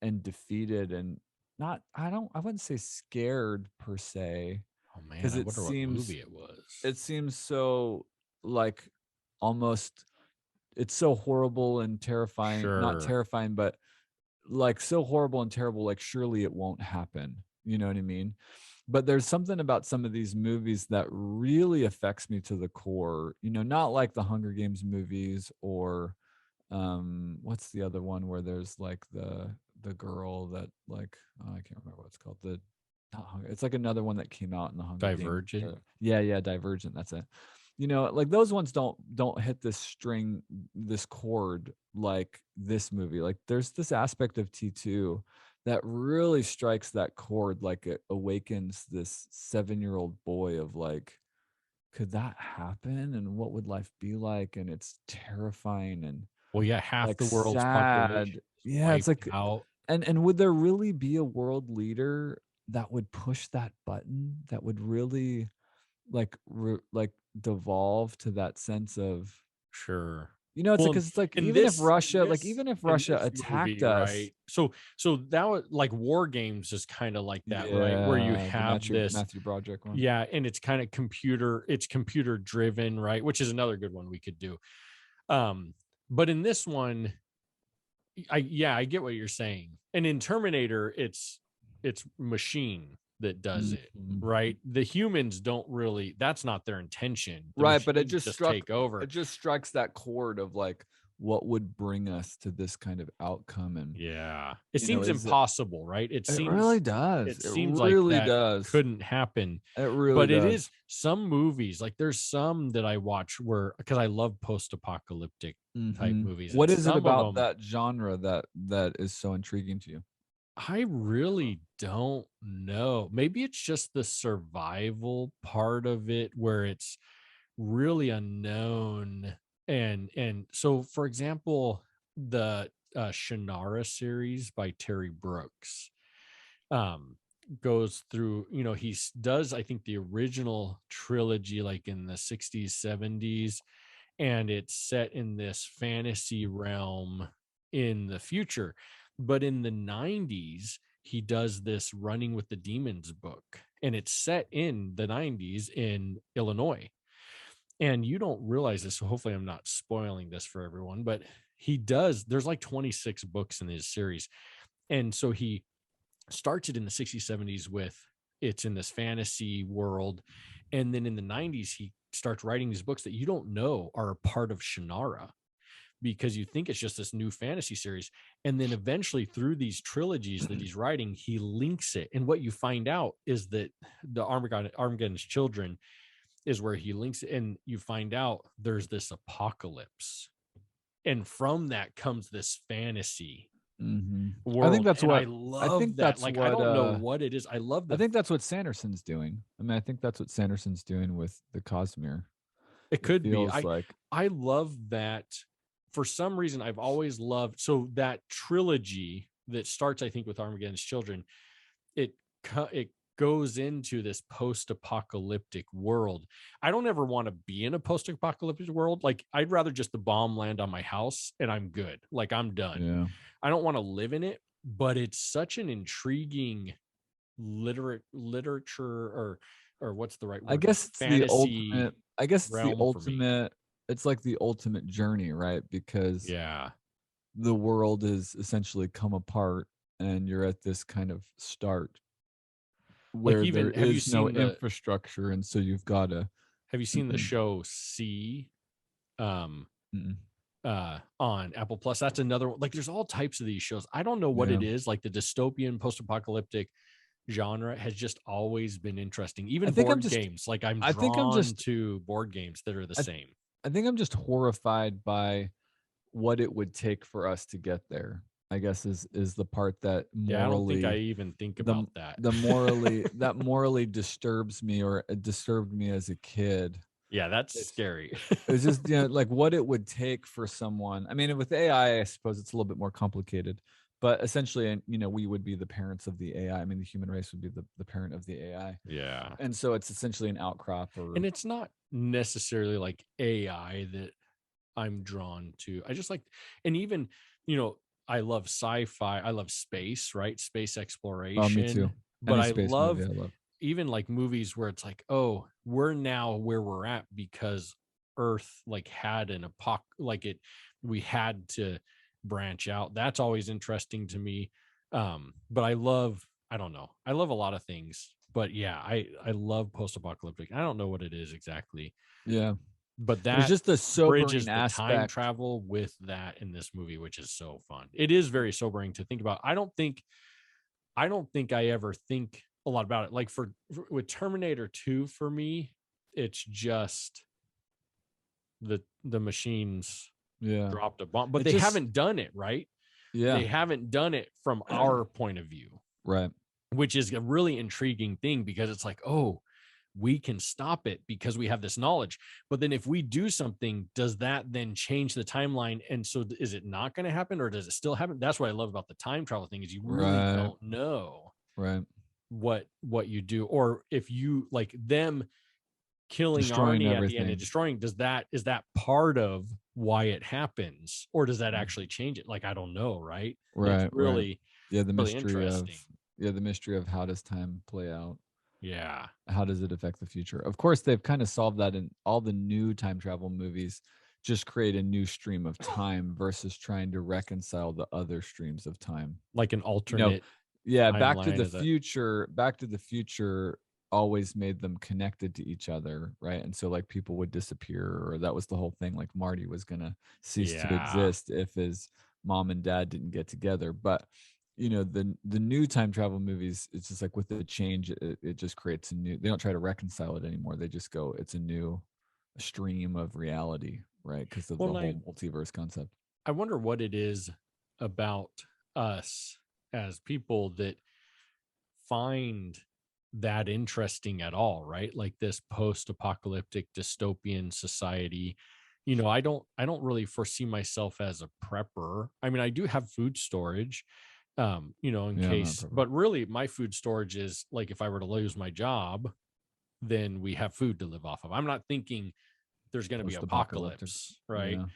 and defeated and not I wouldn't say scared per se Oh man, because I wonder what movie it was. it seems so like almost it's so horrible and terrifying, not Sure. terrifying, but like so horrible and terrible, like surely it won't happen. You know what I mean? But there's something about some of these movies that really affects me to the core, not like the Hunger Games movies or what's the other one where there's like the girl that like oh, I can't remember what it's called. The not Hunger, it's like another one that came out in the Hunger Games. Divergent. Yeah, yeah, Divergent, that's it. Like those ones don't hit this string, this chord like this movie. Like there's this aspect of T2 that really strikes that chord, like it awakens this 7-year-old boy of like, could that happen? And what would life be like? And it's terrifying and Well, yeah, half like the world's population sad. is Yeah, it's wiped like out. and would there really be a world leader that would push that button that would really like devolve to that sense of Sure. You know, it's Well, because it's like in even if this Russia, like even if in Russia this attacked movie, us, right? So that was like War Games is kind of like that, right? Where you yeah, the have this, Matthew Broderick one. yeah, and it's kind of it's computer driven, right? Which is another good one we could do. Um, but in this one, I get what you're saying. And in Terminator, it's machine that does it, Mhm. right? The humans don't really, that's not their intention. The Right, but machines just take over. it just strikes that chord of like what would bring us to this kind of outcome, and Yeah. It you know, seems is it impossible, right? it really It does. It seems like really that does. couldn't happen. It really But it does. is some movies, like there's some that I watch where, because I love post-apocalyptic type Mhm. movies, and What is it some of about them that genre that is so intriguing to you? I really don't know. Maybe it's just the survival part of it where it's really unknown. And so for example, the Shannara series by Terry Brooks um goes through, does I think the original trilogy like in the 60s, 70s, and it's set in this fantasy realm in the future. But in the 90s, he does this Running with the Demons book, and it's set in the 90s in Illinois. And you don't realize this, so hopefully I'm not spoiling this for everyone, but there's like 26 books in his series. And so he starts it in the 60s, 70s with it's in this fantasy world. And then in the 90s, he starts writing these books that you don't know are a part of Shannara because you think it's just this new fantasy series. And then eventually through these trilogies that he's writing, he links it. And what you find out is that the Armageddon's Children is where he links it, and you find out there's this apocalypse. And from that comes this fantasy Mhm. I think world. that's And I what I love think that. that's Like, I what, don't know what it is. I love I the think that's what Sanderson's doing. I mean, I think that's what Sanderson's doing with the Cosmere. It It could be. feels like I love that. For some reason, I've always loved so that trilogy that starts, I think, with Armageddon's Children. It goes into this post-apocalyptic world. I don't ever want to be in a post-apocalyptic world. Like I'd rather just the bomb land on my house and I'm good. Like I'm done. yeah. I don't want to live in it, but it's such an intriguing literature or what's the right I word? guess it's the Fantasy ultimate I guess it's the realm for me. ultimate it's like the ultimate journey, right? Because Yeah. the world is essentially come apart and you're at this kind of start Like where there even is no infrastructure, and so you've gotta have you seen the show C um Mm, on Apple Plus? That's another one. Like there's all types of these shows. I don't know what yeah. it is. Like the dystopian post-apocalyptic genre has just always been interesting. I Even think I'm board just games. Like I'm I think I'm drawn just to board games that are the I same. I think I'm just horrified by what it would take for us to get there, I guess is the part that Yeah, I don't think I morally even think the about that. the morally that morally disturbs me, or it disturbed me as a kid. Yeah, that's It's scary. it's just, like what it would take for someone. I mean, with AI, I suppose it's a little bit more complicated, but essentially, and we would be the parents of the AI. I mean, the human race would be the parent of the AI. Yeah. And so it's essentially an outcrop And or it's not necessarily like AI that I'm drawn to. I just like, and even, you know, I love sci-fi. I love space, right? Space oh, me too. exploration. But Any I space movie love I love. even like movies where it's like, oh, we're now where we're at because Earth like had an like we had to branch out. That's always interesting to me. But I don't know. I love a lot of things. But yeah, I love post-apocalyptic. I don't know what it is exactly, Yeah. but There's that just a sobering bridges the time aspect. travel with that in this movie, which is so fun. It is very sobering to think about. I don't think I ever think a lot about it. Like with Terminator 2 for me, it's just the machines Yeah. dropped a bomb, but It they just haven't done it, right? yeah. They haven't done it from our point of view, Right. which is a really intriguing thing because it's like, oh, we can stop it because we have this knowledge. But then if we do something, does that then change the timeline? And so is it not going to happen or does it still happen? That's what I love about the time travel thing is you really Right. don't know Right. what you do. Or if you like them killing Destroying Arnie at the end and everything. destroying, is that part of why it happens, or does that actually change it? Like, I don't know, right? It's Right, right. really, Yeah, the really mystery of interesting. how does time play out? Yeah. How does it affect the future? Of course, they've kind of solved that in all the new time travel movies, just create a new stream of time versus trying to reconcile the other streams of time. Like an You know, alternate yeah, timeline of the Back to the Future always made them connected to each other, right? And so like people would disappear, or that was the whole thing. Like Marty was gonna cease to yeah. exist if his mom and dad didn't get together. But the new time travel movies, it's just like with the change, it just creates a new. They don't try to reconcile it anymore. They just go, it's a new stream of reality, right? Because of Well, the and whole multiverse concept. I wonder what it is about us as people that find that interesting at all, right? Like this post-apocalyptic dystopian society. I don't really foresee myself as a prepper. I mean, I do have food storage, in Yeah, I'm not a case, prepper. but really my food storage is like if I were to lose my job, then we have food to live off of. I'm not thinking there's going to be Post-apocalyptic. apocalypse, right? Yeah.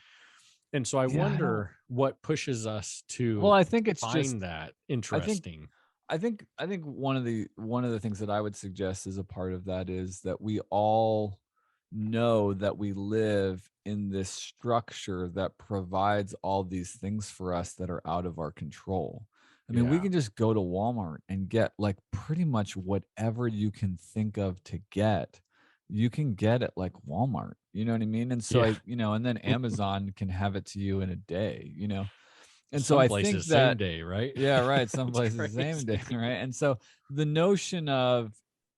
And so I Yeah, I don't. wonder what pushes us Well, to I think it's just. find that I think interesting. I think one of the things that I would suggest as a part of that is that we all know that we live in this structure that provides all these things for us that are out of our control. I mean, we Yeah. can just go to Walmart and get like pretty much whatever you can think of to get. You can get at like Walmart, you know what I mean? And so Yeah. and then Amazon can have it to you in a day. And so Some I think places same that day, right? yeah, right. Some It's places same day, crazy. right? And so the notion of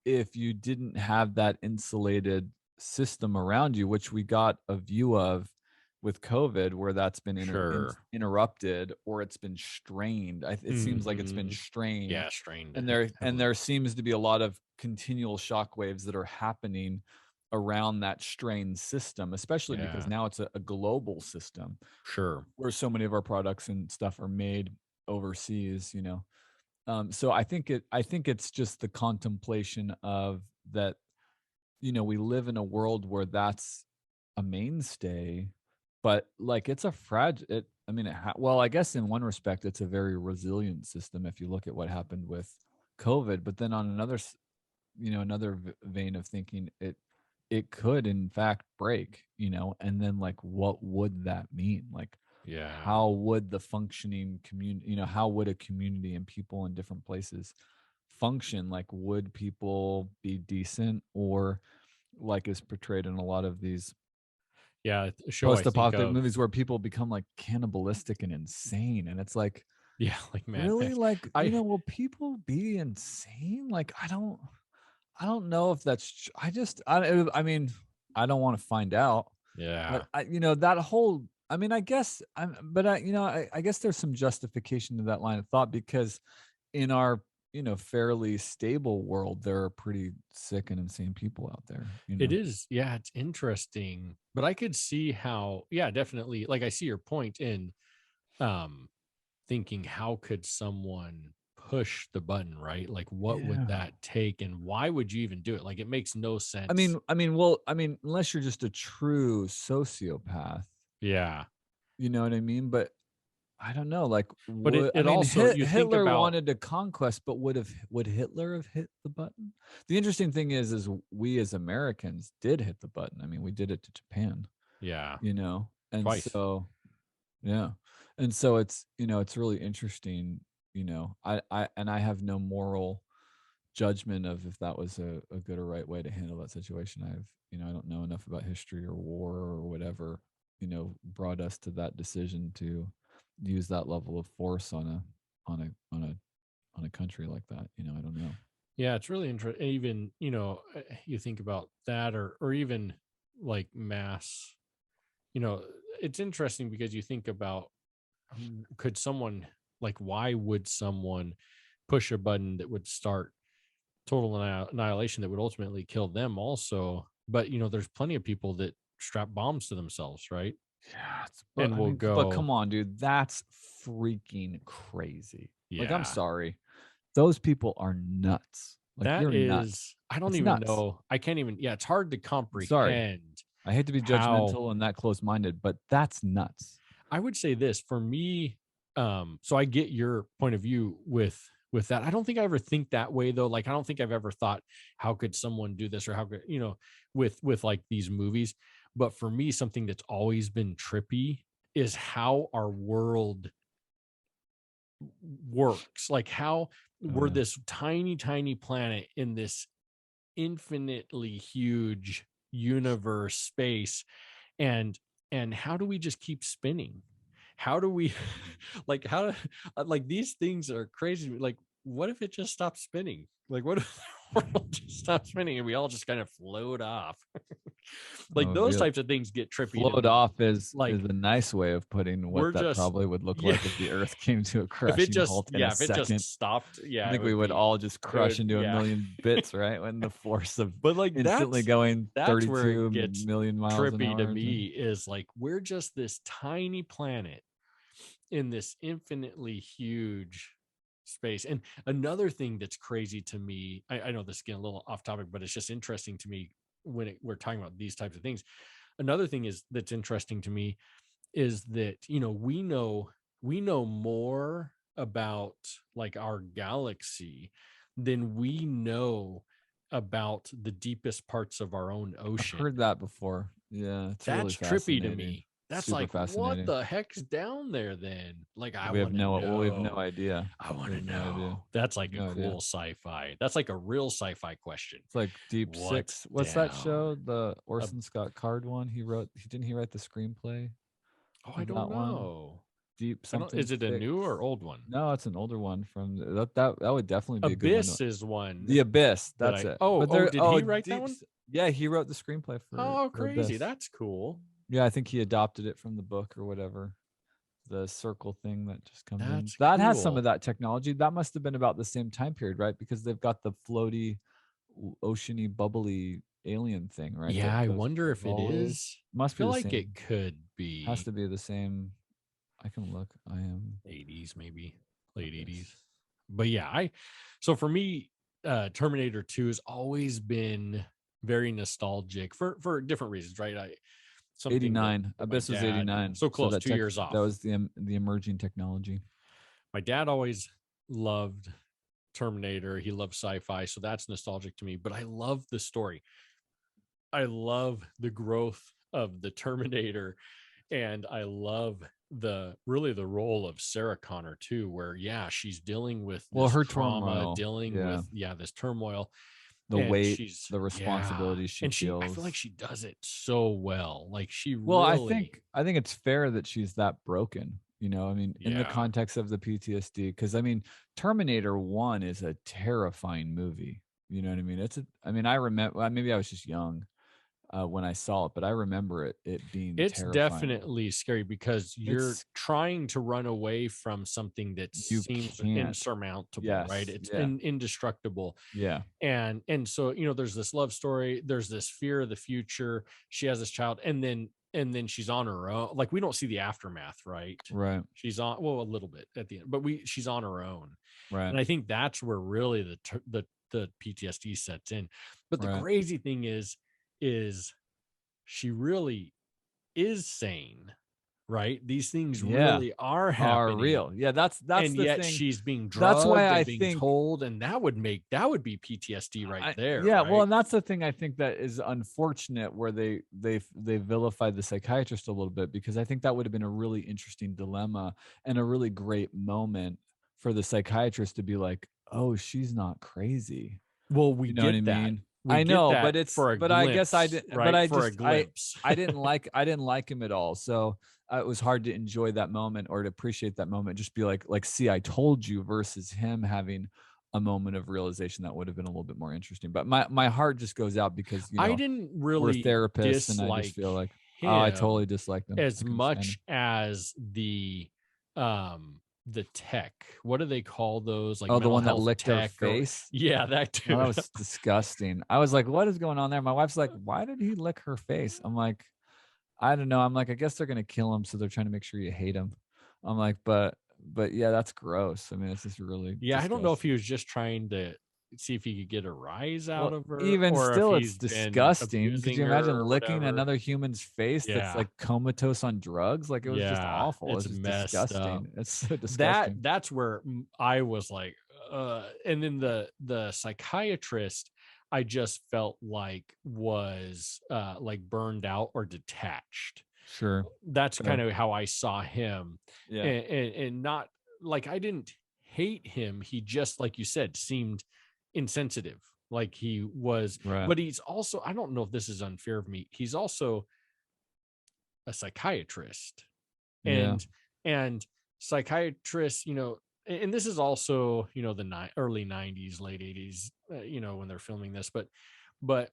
if you didn't have that insulated system around you, which we got a view of with COVID, where that's been Sure. interrupted or it's been strained. It seems like it's been Mhm. strained, Yeah, strained and heavily. there seems to be a lot of continual shockwaves that are happening around that strained system, especially because Yeah, now it's a global system sure. where so many of our products and stuff are made overseas. So I think it's just the contemplation of that, we live in a world where that's a mainstay, but like it's a fragile it I mean well, I guess in one respect it's a very resilient system if you look at what happened with COVID, but then on another vein of thinking, it could in fact break, and then like what would that mean? Like Yeah. how would the functioning community, how would a community and people in different places function? Like would people be decent, or like is portrayed in a lot of these Yeah, a show I think post-apocalyptic of. movies where people become like cannibalistic and insane, and it's like, Yeah, like Mad really? Max. Like, I will people be insane? Like I don't know if that's I mean, I don't want to find out, yeah. but that whole, I mean, I guess I guess there's some justification to that line of thought, because in our, fairly stable world, there are pretty sick and insane people out there. It is. Yeah, it's interesting. But I could see how, yeah, definitely. Like I see your point in um thinking how could someone push the button, right? Like what would Yeah. that take and why would you even do it? Like it makes no I sense. mean, unless you're just a true sociopath, Yeah. you know what I mean? But I don't know, like, But it I it mean, also you think Hitler about wanted to conquest, but would Hitler have hit the button? The interesting thing is we as Americans did hit the button. I mean, we did it to Japan, yeah, and twice. so yeah, and so it's really interesting. I have no moral judgment of if that was a good or right way to handle that situation. I don't know enough about history or war or whatever, brought us to that decision to use that level of force on a country like that. I don't know. Yeah, it's really interesting. Even, you think about that or even like mass, you know, it's interesting because you think about could someone like why would someone push a button that would start total annihilation that would ultimately kill them also? But, there's plenty of people that strap bombs to themselves, right? Yeah, but And I will mean, but go, come on, dude, that's freaking crazy. Like, I'm yeah. sorry, those people are nuts. Like, That you're nuts. is, I don't That's even nuts. know. I can't even, yeah, it's hard to I'm sorry. comprehend. I hate to be how judgmental and that close-minded, but that's nuts. I would say this for me. So I get your point of view with that. I don't think I ever think that way though. Like I don't think I've ever thought, how could someone do this, or how could with like these movies. But for me, something that's always been trippy is how our world works. Like how Oh, we're yeah. this tiny, tiny planet in this infinitely huge universe space, and how do we just keep spinning? How do we like how like these things are crazy. Like what if it just stops spinning? Like what if the world just stops spinning and we all just kind of float off? Like Oh, those yeah. types of things get trippy to Float me. off is Like a nice way of putting what we're that just probably would look yeah. like if the Earth came to a If it crashing just halt in a if it just second. stopped, I yeah, it think we would would be all just it crush would into a yeah. million bits, right? When the force of But like instantly going that's where it 32 gets million miles an trippy to hour or me something. is like we're just this tiny planet in this infinitely huge space. And another thing that's crazy to me, I know this is getting a little off topic, but it's just interesting to me when we're talking about these types of things. Another thing is that's interesting to me is that we know more about like our galaxy than we know about the deepest parts of our own I've ocean. heard that before. Yeah, it's really That's trippy to fascinating. me. That's Super like, what fascinating. the heck's down there then? Like, I We have want to no we have no know. idea. I want We to have no idea. know. That's We have like a no idea. cool sci-fi. That's like a real sci-fi question. It's like Deep What's Six. What's that down? show? The Uh, Orson Scott Card one. He didn't he write the screenplay oh, I of don't that one? know. Deep I don't. something Is it a six. new or old one? No, it's an older one from that would definitely be a good one. Abyss is one The Abyss. that That's it. Oh, But there did he write that Deep one? yeah, he wrote the screenplay Oh, for crazy. Abyss. That's cool. Yeah, I think he adopted it from the book or whatever. The circle thing that just comes in. That's That has some of cool. that technology. That must have been about the same time period, right? Because they've got the floaty, oceany, bubbly alien thing, right? Yeah, That I goes wonder if it all over. is. I Must be feel the like same. it could Has be to be the same. I can look. I am 80s, maybe late Abyss. 80s. But yeah, so for me, Terminator 2 has always been very nostalgic for different reasons, right? Something that 89. my Abyss was dad, 89. so So close, 2 years that off. was the emerging technology. My dad always loved Terminator. He loved sci-fi, so that's nostalgic to me. But I love the story. I love the growth of the Terminator, and I love the role of Sarah Connor too, where yeah, she's dealing with Well, this her trauma, turmoil. dealing Yeah. with this turmoil, The and weight, she's the yeah, responsibilities she and I feel like feels. she does it so well. Like she Well, really, I think it's fair that she's that broken, you know, I mean, in the yeah, context of the PTSD, because I mean, Terminator 1 is a terrifying movie. You know what I mean? I mean, I remember, well, maybe I was just young when I saw it, but I remember it being it's terrifying. definitely scary because you're It's, trying to run away from something that you seems can't. insurmountable, right? Yes. It's Yeah. indestructible. Yeah. And so there's this love story, there's this fear of the future. She has this child, and then she's on her own. Like we don't see the aftermath, right? Right. She's on, well, a little bit at the end, but she's on her own. Right. And I think that's where really the PTSD sets in. But the Right. crazy thing is she really is sane, right? These things Yeah. really are Are happening, real. Yeah. That's and the yet thing. she's being That's why drugged I and being think told, and that would be PTSD right there, yeah, well, right? and that's the thing I think that is unfortunate where they vilified the psychiatrist a little bit, because I think that would have been a really interesting dilemma and a really great moment for the psychiatrist to be like, "Oh, she's not crazy." Well, You know what I mean? we I get know, that for a but I guess I glimpse, didn't but right? I For a just glimpse. I didn't like him at all. So it was hard to enjoy that moment or to appreciate that moment. Just be like, see, I told you, versus him having a moment of realization that would have been a little bit more interesting. But my heart just goes out because, you I know, didn't we're really therapists and I just dislike feel like, oh, I totally him disliked him. I as couldn't stand much him. as the tech. What do they call those? Like Oh, the mental one that health licked her tech, or face. yeah, that Oh, that dude. was disgusting. I was like, what is going on there? My wife's like, why did he lick her face? I'm like, I don't know. I'm like, I guess they're gonna kill him, so they're trying to make sure you hate him. I'm like, but yeah, that's gross. I mean, it's just really Yeah, I don't know if disgusting. he was just trying to see if he could get a rise Well, out of her, even or if still, it's he's been disgusting. Could abusing you imagine her or licking whatever. another human's face that's Yeah. like comatose on drugs? Like, it was just Yeah, awful. it's It's just messed up. disgusting. It's so disgusting. That's where I was like, and then the psychiatrist, I just felt like was like burned out or detached. Sure. That's Fair. kind of how I saw him. Yeah. And not like, I didn't hate him. He just, like you said, seemed insensitive. Like he was, Right. but he's also, I don't know if this is unfair of me. He's also a psychiatrist, Yeah. and psychiatrists, and this is also, the early 90s, late 80s, when they're filming this, but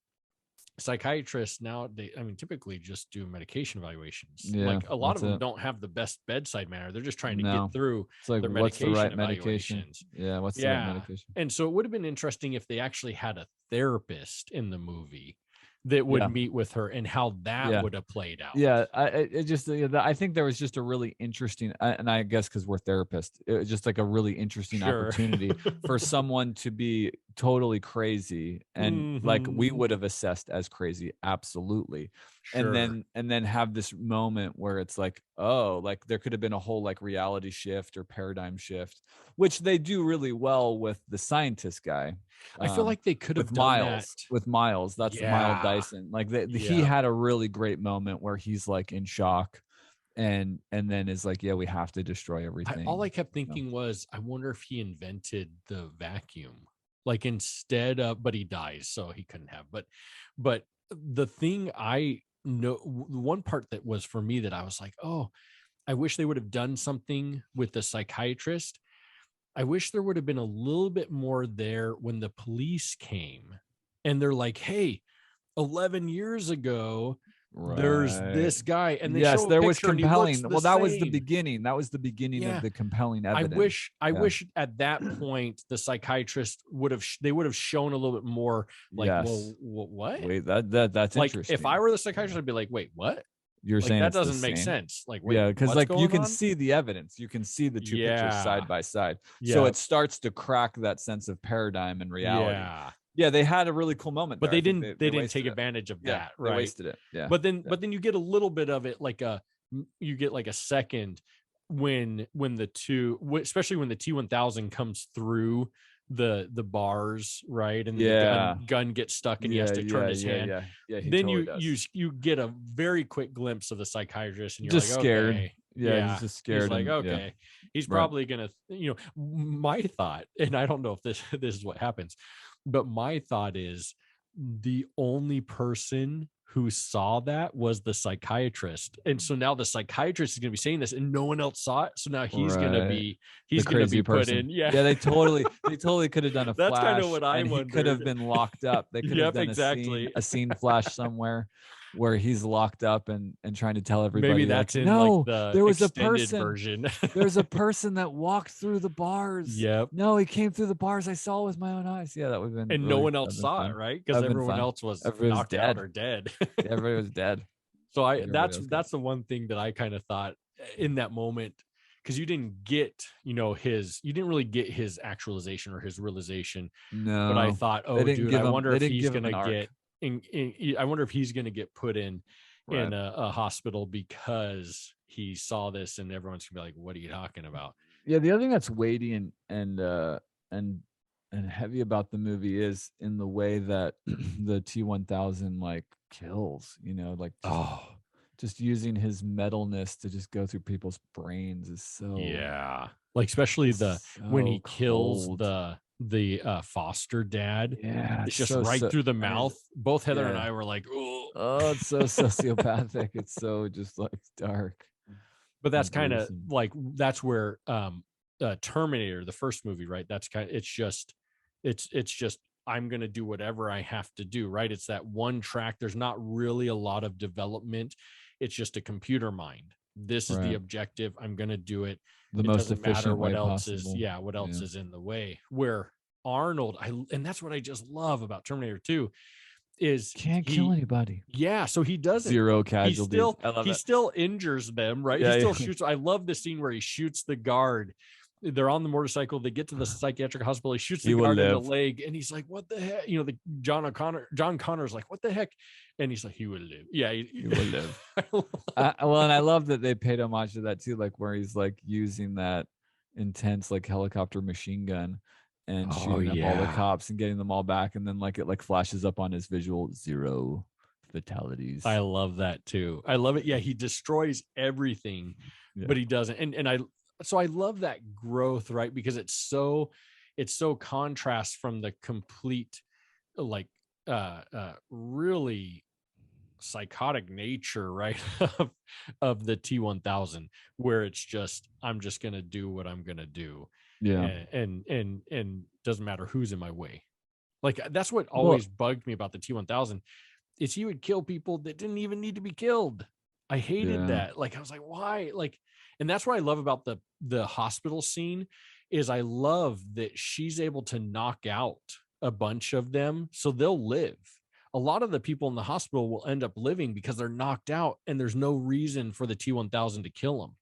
psychiatrists now, I mean, typically just do medication evaluations. Yeah. Like a lot of That's them it. don't have the best bedside manner. They're just trying to get No. through It's like, their what's the medication right medication? evaluations. Yeah. What's the right Yeah. medication? And so it would have been interesting if they actually had a therapist in the movie that would Yeah. meet with her, and how that Yeah. would have played out. Yeah, it just I think there was just a really interesting, and I guess because we're therapists, it was just like a really interesting Sure. opportunity for someone to be totally crazy, and like we Mhm. would have assessed as crazy, absolutely, Sure. and then have this moment where it's like, oh, like there could have been a whole like reality shift or paradigm shift, which they do really well with the scientist guy. I feel Um, like they could have done that. with Miles, that's Miles Yeah. Dyson. Like he Yeah. had a really great moment where he's like in shock, and then is like, yeah, we have to destroy everything. All I kept You know? thinking was, I wonder if he invented the vacuum. Like, instead of, but he dies, so he couldn't have. But the thing I know, the one part that was for me that I was like, oh, I wish they would have done something with the psychiatrist. I wish there would have been a little bit more there when the police came and they're like, hey, 11 years ago, there's Right. this guy, and they Yes, show a there was picture and he looks compelling. the Well, that was the same. beginning. That was the beginning of Yeah. the compelling I evidence. wish at that point the psychiatrist would have they would have shown a little bit more, like, Yes. well, what? Wait, that's Like, if I interesting. were the psychiatrist, I'd be like, wait, what? You're Like, saying that it's the doesn't make same? sense. Like, wait, Yeah, because what's like you going can on? see the evidence, you can see the two pictures Yeah. side by side, so Yeah. it starts to crack that sense of paradigm and reality. Yeah. Yeah, they had a really cool moment But there. I think they they didn't take wasted it. advantage of Yeah, that, they right? wasted it. Yeah, But then you get a little bit of it, like you get like a second when the two, especially when the T-1000 comes through the bars, right? And then the yeah, gun gets stuck and he has to turn his hand. yeah. He Then totally does. you get a very quick glimpse of the psychiatrist, and you're like, Just scared. okay, Yeah, he's yeah. just He's scared, like, and yeah, okay, he's right. probably gonna, my thought, and I don't know if this is what happens, but my thought is the only person who saw that was the psychiatrist, and so now the psychiatrist is going to be saying this and no one else saw it, so now he's going to Right. be The crazy put person. in. Yeah. Yeah, they totally could have done a That's kind of flash, what I and he could have wondered. been locked up. They could have Yep, done exactly. a scene flash somewhere where he's locked up and trying to tell Maybe everybody like, that's in like no, the there was a extended person. version. There's a person that walked through the bars. Yep. No, he came through the bars. I saw with my own eyes. Yeah, that would have been And no really one else that'd been saw it, fun. right? Because That'd been everyone fun. else was Everybody was knocked out dead. or dead. Everybody was dead. So Everybody was dead. that's the one thing that I kind of thought in that moment, because you didn't get, you didn't really get his actualization or his realization. But I No, thought, they oh, didn't dude, give I him. wonder They if didn't he's give him an gonna arc. get I wonder if he's gonna get put in Right. a hospital because he saw this, and everyone's gonna be like, what are you talking about? Yeah, the other thing that's weighty and heavy about the movie is in the way that the T-1000 like kills, like Oh, just using his metalness to just go through people's brains is yeah. Like, especially when he so kills cold. the foster dad. Yeah, It's it's just so right through the and mouth. Both Heather and yeah. I were like, oh. Oh, it's so sociopathic. It's so just like dark But that's and kind of gruesome. like, that's where Terminator, the first movie, right? That's it's just, I'm gonna do whatever I have to do, right? It's that one track. There's not really a lot of development. It's just a computer mind. This is the Right. objective. I'm gonna do it. The It most doesn't matter efficient what way else is, possible. what else Yeah. is in the way. Where Arnold, and that's what I just love about Terminator 2 is Can't kill anybody. so he doesn't. Zero casualties. I love He it. still injures them, right? He Yeah, still yeah. shoots. I love the scene where he shoots the guard they're on the motorcycle. They get to the psychiatric hospital. He shoots the He will guard in the live. leg, and he's like, "What the heck?" You know, the John Connor's like, "What the heck?" And he's like, "He will live." Yeah, He will live. Well, and I love that they paid homage to that too, like where he's like using that intense like helicopter machine gun and Oh shooting up all the yeah, cops and getting them all back, and then like it like flashes up on his visual, 0 I fatalities. love that too. I love it. Yeah, he destroys everything, Yeah, but he doesn't. And I love that growth, right? Because it's so contrast from the complete like really psychotic nature, right? of the T1000, where it's just, I'm just gonna do what I'm gonna do, yeah. and doesn't matter who's in my way. Like that's what Well, always bugged me about the T1000 is he would kill people that didn't even need to be killed. I hated yeah, that. Like I was like, why? Like, and that's what I love about the hospital scene is I love that she's able to knock out a bunch of them so they'll live. A lot of the people in the hospital will end up living because they're knocked out and there's no reason for the T1000 to kill them.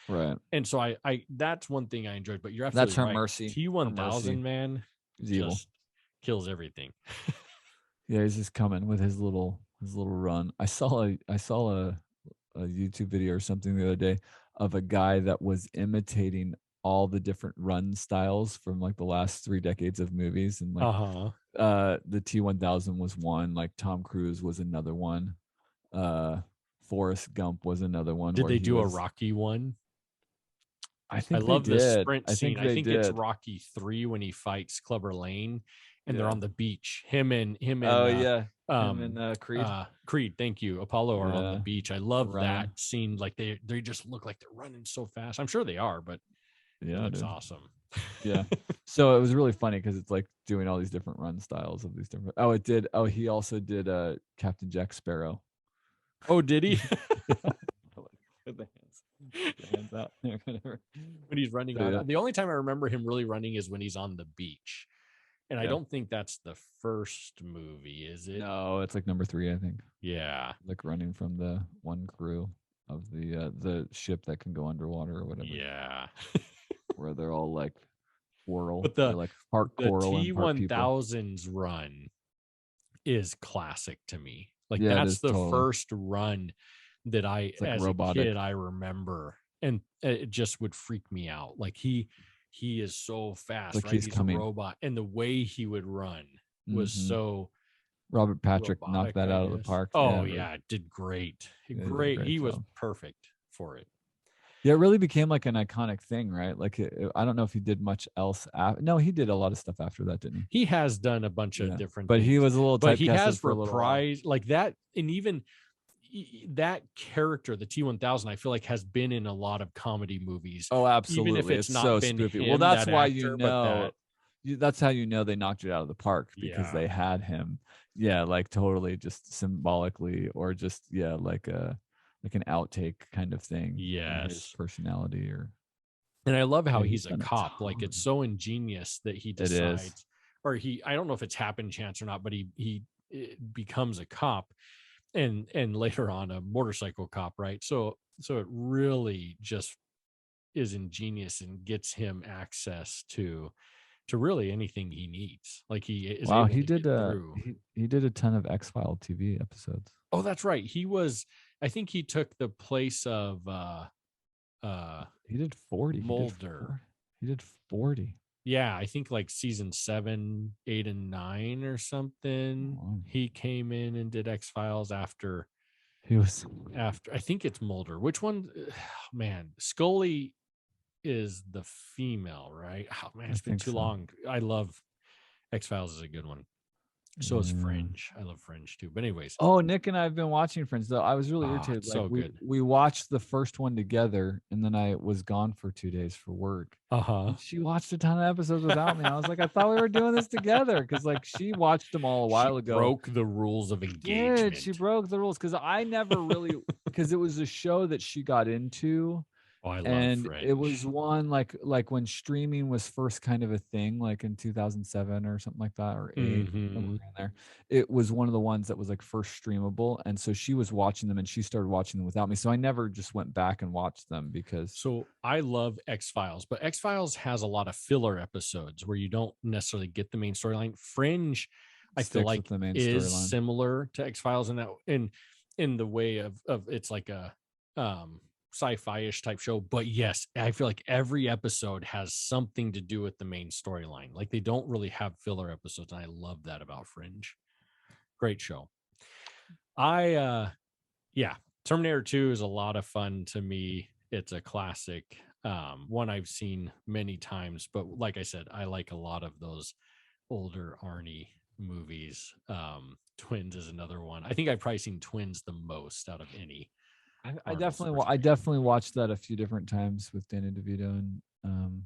right. And so I that's one thing I enjoyed, but you're That's absolutely her right. mercy. Her mercy. T1000, man, He's evil. just kills everything. Yeah, he's just coming with his little run. I saw a YouTube video or something the other day of a guy that was imitating all the different run styles from like the last 3 decades of movies, and like Uh-huh. the T1000 was one, like Tom Cruise was another one, uh Forrest Gump was another one Did where they he do a was. Rocky one? I I think they love the did. sprint I scene. think I they think it's did. Rocky 3 when he fights Clubber Lane and they're Yeah. on the beach. Him and Oh yeah. Him um and Creed. Creed, thank you. Apollo are on the Yeah. beach. I love that Running. scene. Like they just look like they're running so fast. I'm sure they are, but it Yeah, looks dude. awesome. Yeah. So it was really funny because it's like doing all these different run styles of these different. Oh, it did. Oh, he also did Captain Jack Sparrow. Oh, did he? Yeah. With the hands out. Whatever. When he's running So, yeah. on the only time I remember him really running is when he's on the beach. And I Yeah. don't think that's the first movie, is it? No, it's like number 3, I think. Yeah. Like running from the one crew of the ship that can go underwater or whatever, Yeah. where they're all like coral. But They're like part the coral and part people. T1000's run is classic to me. Like Yeah, it that's is the totally. first run that I It's like as a robotic. kid I remember, and it just would freak me out. Like he is so It's fast, like right? he's He's a coming. robot, and the way he would run was Hmm. so Robert Patrick knocked robotic, that I out of the guess. park. Oh Yeah, really. yeah, did great. Yeah, he did a Great. great He was job. perfect for it. Yeah, it really became like an iconic thing, right? Like I don't know if he did much else. No, he did a lot of stuff after that, didn't He has done a bunch he? of Yeah, different but he things, was a little but he typecasted has for a little while. reprised like that, and even that character, the T1000, I feel like has been in a lot of comedy movies, Oh, even if absolutely. it's It's so not been spoofy. Well, him, that's that why actor, but that, that's how you know they knocked it out of the park, because yeah, they had him. Yeah, like totally just symbolically, or just yeah, like an outtake kind of thing in his yes. personality. Or And I love how yeah, he's he's a done a cop. Like it's ton. so ingenious that he It is. decides, or I don't know if it's happen chance or not, but he becomes a cop and later on a motorcycle cop, right? So it really just is ingenious and gets him access to really anything he needs. Like he is Wow, able he to get did through. he did a ton of X-File TV episodes. Oh, that's right. I think he took the place of He did 40. He did Mulder. 40. He did 40. Yeah, I think like season 7, 8, and 9 or something. Wow. He came in and did X Files He was after I think it's Mulder. Which one? Man, Scully is the female, right? Oh man, I it's been think too so. long. I love X Files is a good one. So is Yeah. Fringe. I love Fringe too. But anyways, Oh, Nick and I have been watching Friends though. I was really irritated. it's Like so good. we watched the first one together, and then I was gone for 2 days for work. Uh-huh. And she watched a ton of episodes without me. I was like, I thought we were doing this together, because like she watched them all a She while ago. broke the rules of Did she engagement. broke the rules? Because I never really, because it was a show that she got into, Oh, I love And it was Fringe. one like when streaming was first kind of a thing, like in 2007 or something like that, or 8, somewhere Hmm. around there. It was one of the ones that was like first streamable, and so she was watching them, and she started watching them without me. So I never just went back and watched them because So I love X-Files, but X-Files has a lot of filler episodes where you don't necessarily get the main storyline. Fringe, it I feel sticks with like, the main is storyline. similar to X-Files in that in the way of it's like a sci-fi-ish type show. But yes, I feel like every episode has something to do with the main storyline. Like they don't really have filler episodes, and I love that about Fringe. Great show. I Yeah, Terminator 2 is a lot of fun to me. It's a classic, one I've seen many times, but like I said, I like a lot of those older Arnie movies. Twins is another one. I think I've probably seen Twins the most out of any Arnold I Schwarzenegger. definitely watched that a few different times with Danny DeVito and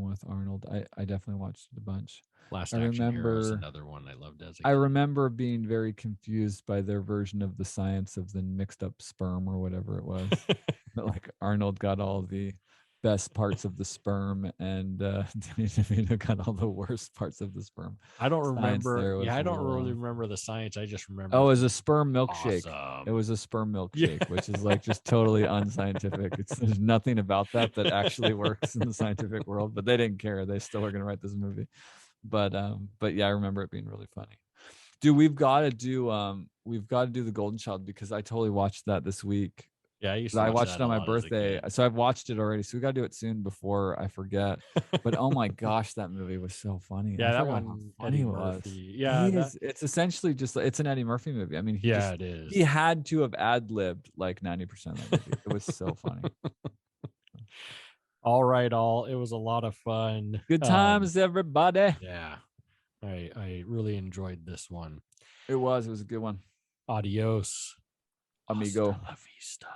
with Arnold. I definitely watched it a bunch. I Last Action Hero is remember another one I loved as a I kid. remember being very confused by their version of the science of the mixed up sperm or whatever it was. Like Arnold got all the best parts of the sperm, and Danny DeVito got all the worst parts of the sperm. I don't Science remember. there Yeah, was I a don't little really off. remember the science. I just Oh, remember it it was a being sperm milkshake. It awesome. was a sperm Yeah. milkshake, which is like just totally unscientific. There's nothing about that actually works in the scientific world, but they didn't care. They still are going to write this movie. But yeah, I remember it being really funny. Dude, we've got to do the Golden Child because I totally watched that this week. Yeah, I used to I watch watched that it a on my lot as a birthday, kid. so I've watched it already. So we got to do it soon before I forget. But oh my gosh, that movie was so funny. I Yeah, that forgot how one, funny Eddie it was. Murphy. Yeah, that It's essentially just it's an Eddie Murphy movie. I mean, yeah, it he is. had to have ad-libbed like 90% of that movie. It was so funny. All right, all. It was a lot of fun. Good times, everybody. Yeah. I really enjoyed this one. It was a good one. Adios. Hasta Amigo. la vista.